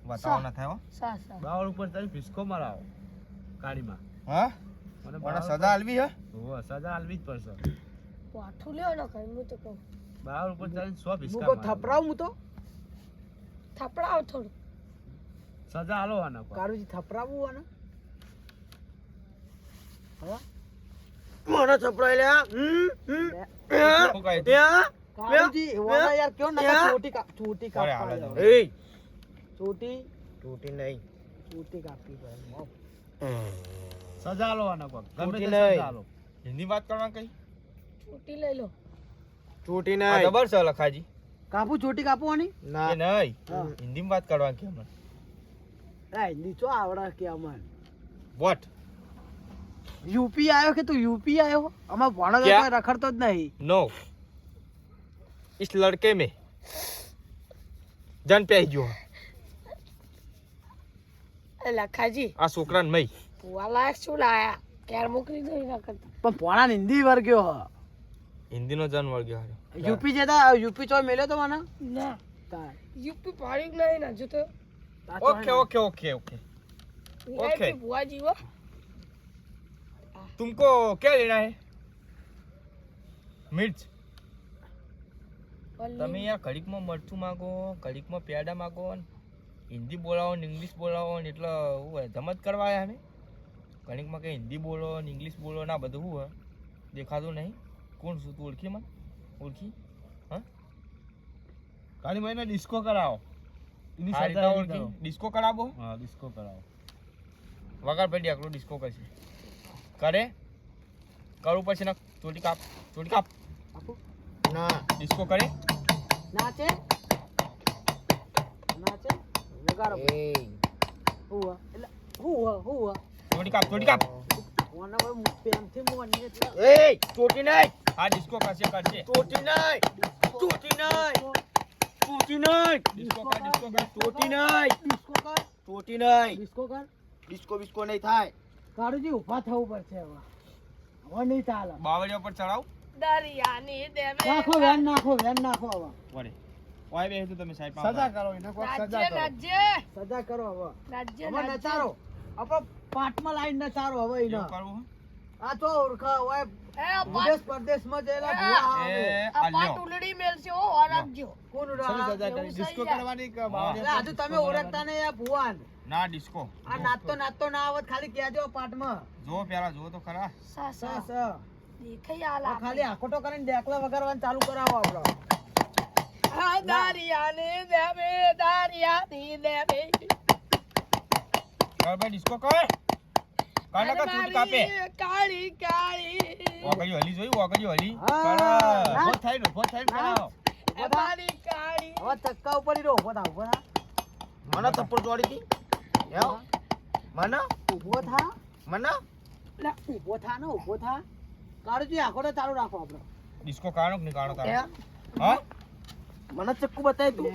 બતાવો ના થાય હો સા સા બાવળ ઉપર તારી ફિસ્કો મરાવો ગાડીમાં હા મને મને સજા આલવી હે હોવે, સજા આલવી જ પડશે પાઠું લ્યો ને કઈ હું તો કહું બાવળ ઉપર તારી 100 હું ફિસ્કા કો મારવા. થપરાવ હું તો થપડાવ થોડું સજા આલો આના પર. કારુજી થપરાવું આને હા મને થપરાય લે શું કહે તું? કારુજી એવા યાર ક્યો ના છોટી અરે, કાપવા હાલે જાવ. જાવ. એ છોટી તૂટી નહીં છોટી કાપવી પડે સજા આલો આના પર. ગમે તૂટી તે નહીં. સજા આલો. હિન્દી વાત કરવા કઈ છૂટી લઈ લો તૂટી આ નહીં જબર છે લખાજી કાપું છોટી કાપવાની ના એ નહીં હા. હિન્દીમાં વાત કરવા કે મને એ નીચો આવડે કે અમન વોટ યુપી આવ્યો કે તું યુપી આવ્યો અમાર ભણો તો ક્યાં? કોઈ રખડતો જ નહીં नो इस लड़के में जान पे आई जो એ લખાજી आ छोकरा ने मई ભૂવા લાયક શું લાયા ક્યારે મોકલી દો એના કરતા પણ ભણા હિન્દી વર્ગ્યો હ हिंदी नो जान वळ गयो યુપી જતા યુપી ચો મેલ્યો તો મને ના તાર. યુપી પાડ્યું નહીં ને હજુ તો તાર ચો okay okay okay okay VIP ભુવાજી હો तुमको क्या लेना है मिर्च તમે યાર ઘડીકમાં મરચું માંગો ઘડીકમાં પેડા માંગો ને હિન્દી બોલાવો ને ઇંગ્લિશ બોલાવો ને એટલે શું હોય જમત કરવા આવ્યા અમે ઘડીકમાં કે હિન્દી બોલો ને ઇંગ્લિશ બોલો ને આ બધું શું હોય દેખાતું નહીં કોણ શું તું ઓળખી મને ઓળખી હા ગાડીમાં એને ડિસ્કો કરાવો એની આ સજા રીતના એની ઓળખી કરો. ડિસ્કો કરાવો હા ડિસ્કો કરાવો વગાડ ભાઈ ડાકલો ડિસ્કો કરશે કરે કરું પછી ના ચોટી કાપ ના ડિસ્કો કરે નાચે નાચે વગાડો એ હુવા એટલે હુવા ચોટી કાપ ઓના કોઈ પ્રેમથી મોની એટલે એ તૂટી નહીં હા ડિસ્કો કરશે તૂટી નહીં તૂટી નહીં તૂટી નહીં ડિસ્કો કર તૂટી નહીં ડિસ્કો કર તૂટી નહીં ડિસ્કો કર ડિસ્કો બિસ્કો નહીં થાય કારુજી ઊભા થવું પડશે હવે હવે નહીં ચાલે બાવળિયા પર ચડાવ દરિયાની દેવે નાખો વેન નાખો હવે વડે ઓય બેહી તું તમે સાઈડ સજા કરો એને કોઈક સજા રાજ્ય કરો રાજ્ય સજા કરો હવે રાજ્ય હવે નચારો આપણો પાટમાં લાઈન નચારો હવે એવું એને કરવું આ તો ઓળખા હોય એ વિદેશ પરદેશમાં જયેલા ભૂવા એ આવે. આ આ પાટ લ્યો ઉલડી મેલશે હો રાખજો કોણ સરી ઉડાવે? સજા એવું કરી સહી ડિસ્કો યાર. કરવાની કે હા. બાવળિયા એટલે પર આજુ તમે ડિસ્કો ઓળખતા નહીં આ ભુવાન ના ડિસ્કો આ નાચતો ના આવત ખાલી કહેજો પાટમાં જો પેલા જો તો ખરા સા સ સા સ દેખાઈ આલા આ ખાલી આખોટો કરીને ડેકલા વગાડવાનું ચાલુ કરાવો આપણો આ દરિયાની દેવે દરિયાની દેવે કર ભાઈ ડિસ્કો કર કાના કા ચોટી કાપે મારી કાળી કાળી ઓગળ્યો હલી જોઈ ઓગળ્યો હલી હા. કર ફોટ થાય ને કરાવો એ મારી કાળી હવે ચક્કા ઉપર ઈ રહો ઉભો થા મને થપ્પડ તોડી દી યાર મને ઉભો થા મને ઉભો થા ને ઉભો થા કારુજી આખોટો ચાલુ રાખો આપણો ડિસ્કો કાણો કે નહીં કાણો હે? તારો હા મને ચક્કુ બતાય તું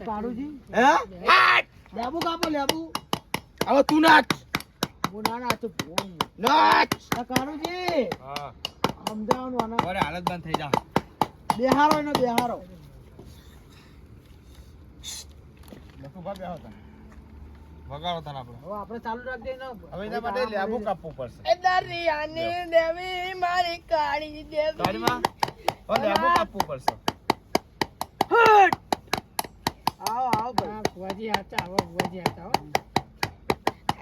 કારુજી હે લેબુ કાપો લેબુ હવે તું નાચ હું ના નાચું ભુવન. નાચ આ કારુજી હા સમજાવવાનું આના અરે હાલત બંધ થઈ જા બેહારો એને બેહારો. લખુભા બેહો તમે. વગાડો તને આપણે. હવે આપણે ચાલુ રાખજે ને. હવે એના માટે લેબુ કાપવું પડશે. એ દરિયાની દેવી મારી કાળી દેવી ગાડીમાં હવે લેબુ કાપવું પડશે. આવો આવો ભાઈ. હા ભુવાજી હાચા આવો ભુવાજી હાચા હો.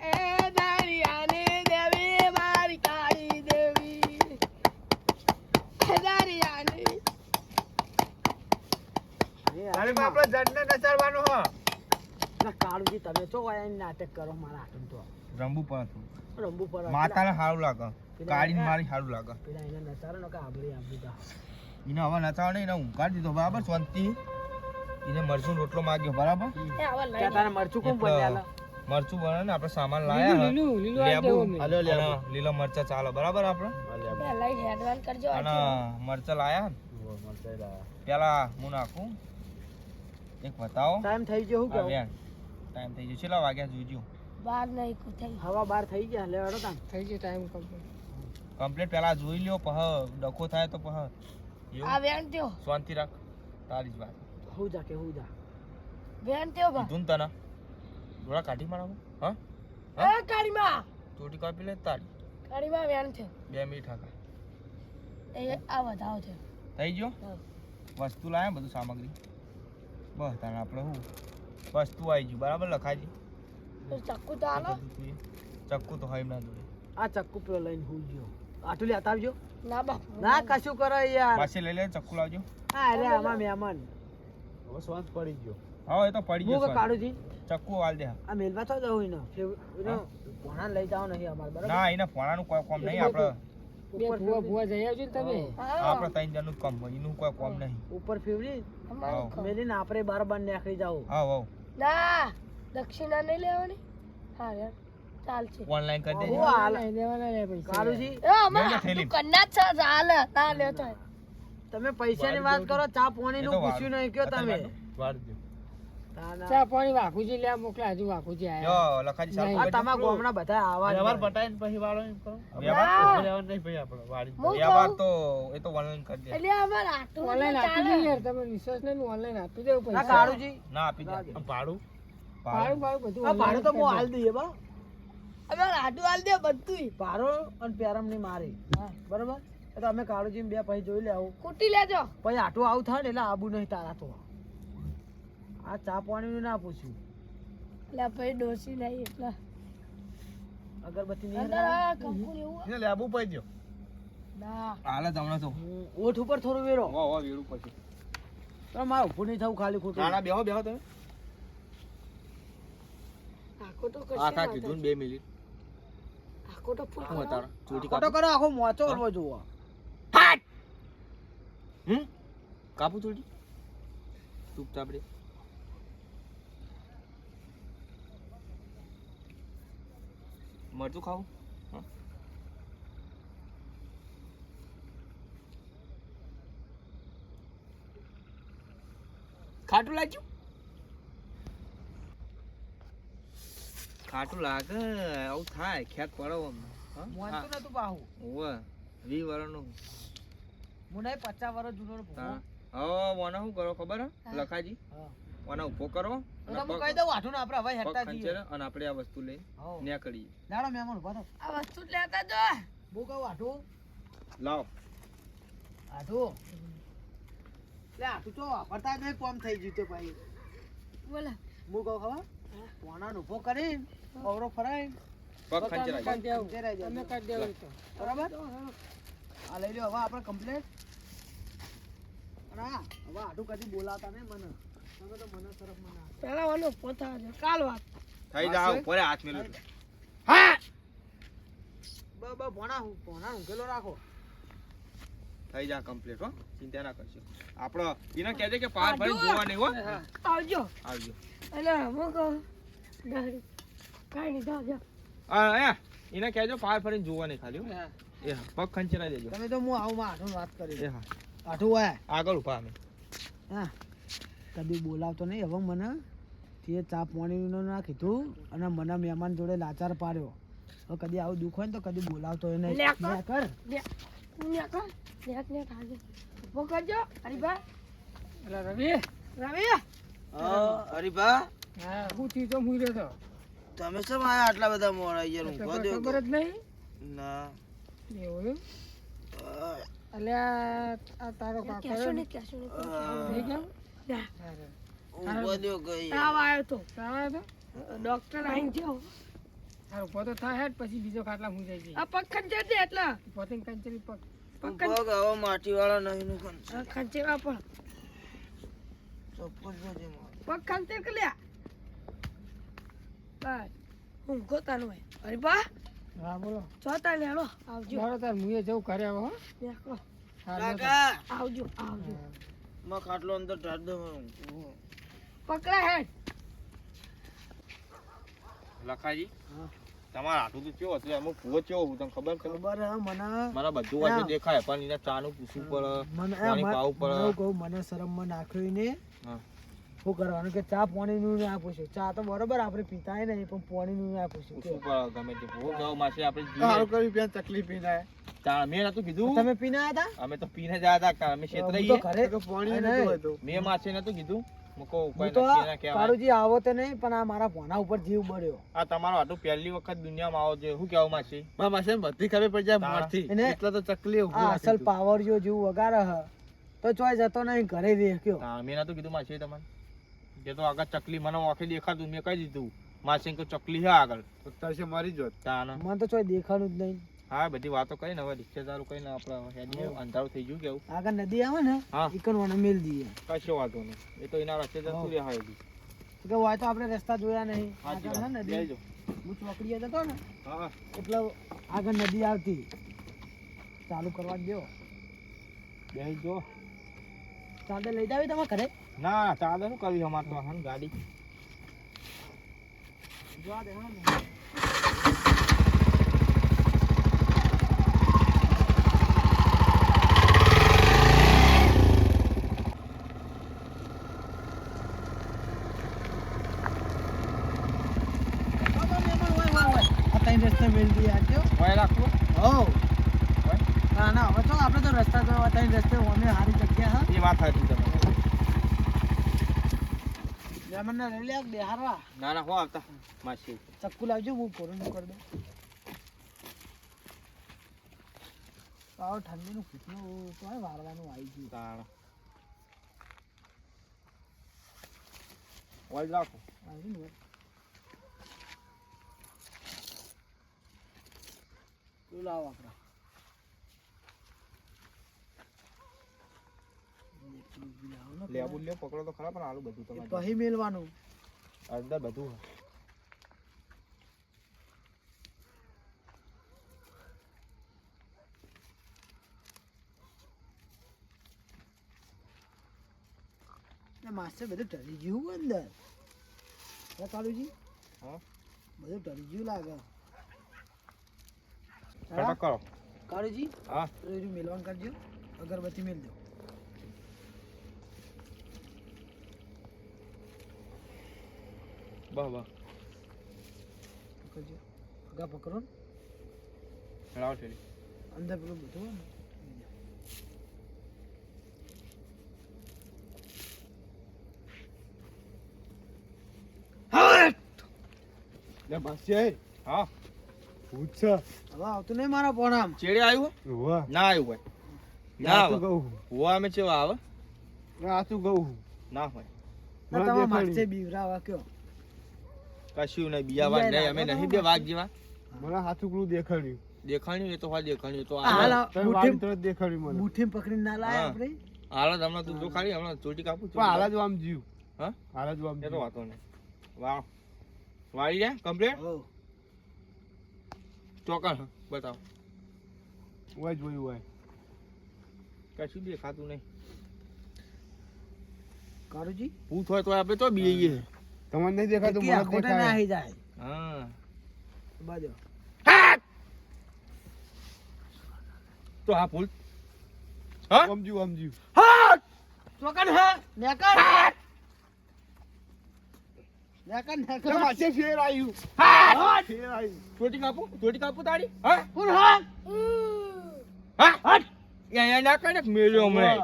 એ દરિયાની દેવી મારી કાળી દેવી એ દરિયાની ગાડીમાં આપણે જડને નચાડવાનું હો. ના કાળુજી તમે ચો આયા નાટક કરો મારા હાથું તો રંબુ પર હતું. રંબુ પર માતાને સારું લાગે, કાઢીને મારી સારું લાગે. પેલા એને નચારો ને કે આબળી આબળી દા. એને હવે નચાવ નહીં, એને ઊંઘાડી દીધો બરાબર શાંતિ. એને મરચું રોટલો માગ્યો બરાબર. એ હવે લઈ ત્યાં તારે મરચું કોણ બન્યા મરચું બને ને આપણે સામાન લાયા હે. લીલું આ લેબુ દેવો મેં. હાલો લેબુ લીલા મરચા ચાલે બરાબર આપણે. એ લઈ એડવાન્સ કરજો અને મરચા લાયા ને પેલા હું નાખું એક બતાવો. ટાઈમ થઈ ગયો હું આ કેવું વેણ ટાઈમ થઈ ગયો. કેટલા વાગ્યા જોજો. બાર નહીં કુથાઈ હવા બાર થઈ ગયા લેવાડો તાન. થઈ ગયો ટાઈમ કમ્પ્લીટ. કમ્પ્લીટ પેલા જોઈ લ્યો પહ ડખો થાય તો પહ આ એવું વેણ ત્યો શાંતિ રાખ. તારી જ વાત હું જા કે હું જા. વેણ ત્યો બા કીધું ને તને થોડા કાઢી મારામાં. હા એ કાળીમાં ચોટી કાપી લે તારી. કાળીમાં વેણ છે 2 મિનિટ હાકા એ આ વધાવ છે થઈ ગયો. વસ્તુ લાયા બધું સામગ્રી બસ તારે આપણે શું વસ્તુ આવી ગયું બરાબર. લખાજી તો ચક્કુ તો આલો ચક્કુ તો હોય ના જોડે. આ ચક્કુ પેલો લઈને હું ગયો. આટલું લેતા આવજો. ના બા ના કશું કરો યાર. પાછી લઈ લે ચક્કુ લાવજો. હા અરે આમાં મહેમાન. હવે શ્વાસ પડી ગયો. હા એ તો પડી હું કે ગયો. કાળુજી ચક્કુ વાલ દે. આ મેલવા તો જવું ને ભણા લઈ જાવ નહીં અમારે બરાબર. ના એને ફોણાનું કોઈ કોમ નહીં. આપણે બે ભુવા જઈ આવજો ને તમે. આપણે 3 જણનું જ કામ હોય, એનું કોઈ કોમ નહીં. ઉપર ફેવરી હાવ મેલીને આપણે બાર નીકળી જાવ. હાવ હાવ ના દક્ષિણા નહીં લેવાની હા યાર ચાલશે ઓનલાઈન કરી દેજો. હું હાલ લઈ દેવાના લે પૈસા. કાળુજી એ અમાર લઈ લે થેલી. તું કન્ના જ છે ચાલે તા લેતો હોય. તમે પૈસાની વાત કરો ચા પાણી એ નું તો પૂછ્યું નહીં કયો તમે. વાળી દો. તાના. ચા પાણી વાઘુજી લે મોકલા હજુ વાઘુજી આયા. જો લખાજી સાહેબ આ તમારા ગામના બધા આવા જ વ્યવહાર હોય. પટાઈને પછી વાળો એમ કરો. વ્યવહાર ના. વ્યવહાર નહીં ભાઈ આપણે વાળી દો. હું વ્યવહાર કહું તો એ તો ઓનલાઈન કરી દે. એટલે અમાર આટલું ઓનલાઈન એટલે આપી ચાલે. દે યાર તમે વિશ્વાસ નહીં ઓનલાઈન આપી દેવું ના પૈસા. કાળુજી ના આપી દે. આમ ભાડું ભાડું ભાડું બધું આ ભાડું તો હું online હાલ દઈએ બા. અમાર આટલું હાલ દે બધુંય ભાડો અને પેરમ ની મારી બરોબર. એ તો અમે કાળુજી બે પછી જોઈ લે આવું. કુટી લેજો પછી આટલું આવું થાય ને એટલે આબુ નહીં તારા તો. આ ચા પાણી ના પૂછ્યું. એટલે પછી ડોસી નહીં એટલે અગરબત્તી નહીં અંદર લાવી? આ કંકુ એવું એને લેબુ પડી ગયો. ના હાલે તમને તો ઓઠ ઉપર થોડું વેરો. વાહ વાહ વેડું પછી. પણ મારે ઊભું નહીં થવું ખાલી ખોટું. ના ના બેહો બેહો તમે. આખો તો કશું આખા ના કીધું ને 2 મિનિટ. થાય. આખો તો ફૂલ શું હતા ચોટી ખોટો કાપી. કરો આખો મોચો હલવો જોવો. કાપુ ચોટી ચૂપચાપ રે. મરચું ખાવું. હા. ખાટું લાગ્યું. ખાટું લાગે આવું થાય ખેત પડો મોચું નતું પાહું. ઓવે 20 વર્ષનું. હું નહીં 50 વર્ષ જૂનો ને ભૂવો. હા હવે મને શું કરો ખબર હે લખાજી હા. મને ઉભો કરો તો તમે કહી દઉં આઠું ને આપણે હવે પગ હેઠતા જઈએ. ખંચેરે અને આપણે આ વસ્તુ લઈ હઉ. નીકળીએ. દાડો મહેમાન ઉભા થો. આ વસ્તુ જ લેતા જો હું કહું આઠું લાવ આઠું લે આઠું તો વાપરતા જ નહીં કોમ થઈ ગયું તો ભાઈ. બોલે હું કહું ખબર પોણા ઉભો કરીને અવરો ફરાઈને પગ ખંચેરાય. કરી દેવું. ખંચેરાઈ જાય. તમે કરી દેવું તો. બરાબર આ લઈ લો હવે આપણે કમ્પ્લેટ. અને હા હવે આઠું કદી બોલાવતા નહીં મને. તમે તો મને તરફ મને પેલા વાનો પોતા છે કાલ વાત થઈ જાવ પરે હાથ મેલો. ભોણા ઊંઘેલો રાખો. થઈ જા કમ્પ્લીટ હો ચિંતા ના કરશો. આપણો એને કહેજે કે પાર ભરી જોવા નહીં હો. આવજો આવજો. એટલે હું કહું ગાડી કાંઈ નહીં જાઓ જાઓ હા એને કહેજો પાર ફરીને જોવા નહીં ખાલી હો. એ હા પગ ખંચેરાઈ દેજો. તમે તો હું આવું માં આઠું વાત કરી. એ હા આઠું હોય આગળ ઉભા અમે. હા કદી બોલાવતો નહીં હવે મને તે ચા પાણીનું ના કીધું અને મને મહેમાન જોડે લાચાર પાડ્યો. હવે કદી આવું દુઃખ હોય ને તો કદી બોલાવતો એ નહીં. લે કર. લે કર. નેક નેક આજે ઉભો કરજો હરીભા. એટલે રવિ રવિ હરીભા હા હું થયું તો હું રહ્યો તો તમે શું આયા આટલા બધા મોડા યાર તો કોઈ ખબર જ નહીં ના એવું એમ? અલ્યા આ તારો કાકો કહેશો નહીં, કહેશો નહીં. થઈ ગયો ના, ગઈ તાવ આવ્યો તો સારા હતો ડોક્ટર આવીને ગયો. સારું પોતો થાય હેડ પછી બીજો ખાટલા હું જાય છે આ પગ ખંચેર દે એટલા પોતે કંચરી પગ પગ હવે માટી વાળા નહીં ખંચેરવા પણ પગ ખંચેર કે લ્યા બસ હું ગોતાનું હોય હરીભા હા બોલો જોતા લેડો આવજો મારો તાર મુએ જવું કરે હવે હો દેખો હા આવજો આવજો માં ખાટલો અંદર ઢાળ દો પકડા હેડ લખાજી તમારા હાથું તો કેવો હતું અમુક ભૂવો કેવો હું તમને ખબર છે ખબર હે મને મને બધું વાંચે દેખાય પણ એને ચાનું પૂછવું પડે પાણી પાવું પડે હું કહું મને શરમમાં નાખ્યો ઈને હા. શું કરવાનું કે ચા પાણીનું ના પૂછ્યું ચા તો બરોબર આપણે પીતાય નહીં પણ પાણીનું ના પૂછ્યું પૂછવું પડે ગમે તે ભૂવો ગયો માસે આપણે સારું જીવીએ કર્યું પેલા તકલીફ નહીં થાય ચાલ મેં નતું કીધું તમે પીને આયા હતા અમે તો પીને જ આવ્યા હતા અમે હું તો છેતરાઈએ ઘરે તો પાણી નહીં. નતું હતું મેં માસે નતું કીધું મૂકો હું ઉપાય તો નથી એના કહેવાય કાળુજી આવો તો નહીં પણ આ મારા ભોના ઉપર જીવ બળ્યો આ તમારો હાટુ પહેલી વખત દુનિયામાં આવો છે શું કહેવું માસી મારા માસે બધી ખબર પડી જાય તારા. મારથી એને- એટલે તો ચકલી ઊભું આ રાખ્યું અસલ હતું. પાવર જો જેવું વગાડે હ તો ચોય જતો નહીં ઘરે રહે કયો હા મેં નતું કીધું માસી તમને જે તો આગળ ચકલી મને ઓખે દેખાતું મેં કહી દીધું માસી કે ચકલી છે આગળ તો તરસે મરી જોત તાના મને તો ચોય દેખાનું જ નહીં હા બધી વાતો કરીને હવે રિક્ષાદારો કહીને આપણે હેડીએ અંધારું થઈ ગયું કેવું આગળ નદી આવે ને હા. ઈકન વાને મેલ દઈએ કશો વાંધો નહીં એ તો એના રસ્તે જતું રહે હવે કે હોય તો આપણે રસ્તા જોયા નહીં હાચી આગળ હે વાત. નદી બેસજો. હું ચોકડીએ જતો ને હા એટલે આગળ નદી આવતી ચાલુ કરવા જ દો બેસજો ચાદર લઈ જાવી તમારે ઘરે ના ચાલે શું કરવી અમારે તો હા ગાડી જોવા દે હા ને. આ ત્રણ રસ્તે મેલ દઈએ આજો હોય રાખવું હો ના ના હવે તો આપણે તો રસ્તા તો આ ત્રણ રસ્તે અમે સારી જગ્યા હા એ વાત હતી તમે લેમનને લઈ લે બેહારવા ના ના હો આવતા માસી ચક્કુ લાવજો હું પૂરું કરી દઉં આવો ઠંડીનું ફૂટનું તો વારવાનું આવી ગયું તાણ ઓઇલ રાખો આવી ને તું લાવ આપણા લેબુ લે પકડો તો ખરા પણ આલું બધું તમારે પછી મેલવાનું અંદર બધું માસ્ટર બધું ટરી ગયું અંદર હે કાળુજી હા બધું ટરી ગયું લાગે કટક કરો કાળુજી હા રોજ મેલવાન કરજો અગરબત્તી મેલ દો બસ બસ કરજો આગા પકડો ને લાવો છે અંદર પેલું બધું હોય ને લે માસી હા ભૂત છે હવે આવતું નહીં મારા પોણામ ચેડે આવ્યું વાહ ના આવ્યું હોય ના ના આવે ગઉં હોવા અમે ચેવા આવે આ તું ગઉં ના હોય ના તમારા માસ્ટર બીવરાવા કયો કશું નહીં બીજા વાગ નહીં અમે નહીં બે વાઘ જેવા મને હાથુકડું દેખાડ્યું દેખાણ્યું એ તો હા દેખાણ્યું તો હાલ હાલ તમે વાળી તરત દેખાડ્યું મને મુઠ્ઠી પકડીને ના લાય હા. આપણે હાલ જ હમણાં તું જો ખાલી હમણાં ચોટી કાપું પણ હાલ જ આમ જીવ હા હાલ જ આમ એ તો જીવ વાતો નહીં વાહ વાળી જાય કમ્પ્લીટ હો ચોકર બતાવો હોય જોયું હોય કશું દેખાતું નહીં કાળુજી ભૂત હોય તો આપણે તો બીએ તમને નહીં દેખાતું કે મને આખોટા ના દેખાય આવી જાય હા બાજો તો હા ભૂલ હા સમજ્યું સમજ્યું ચોકન હે નેકર નેકર નેકર માસે ફેર આવ્યું હા ફેર આવ્યું ચોટી કાપું તારી હા કોણ હા હા હટ યા ના કઈ ને મેલ્યો હમણાં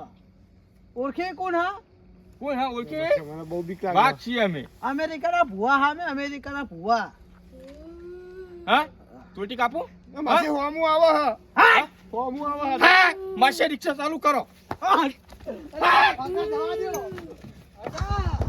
ઓળખે કોણ હા કોણ હા ઓળખે મને બહુ બીક લાગે વાઘ છીએ અમે અમેરિકાના ભુવા હા મેં અમેરિકાના ભુવા હા ચોટી કાપો માસી હોમું આવે હા હોમું આવે હા માસે રિક્ષા ચાલુ કરો કાકા જવા દ્યો. કાકા.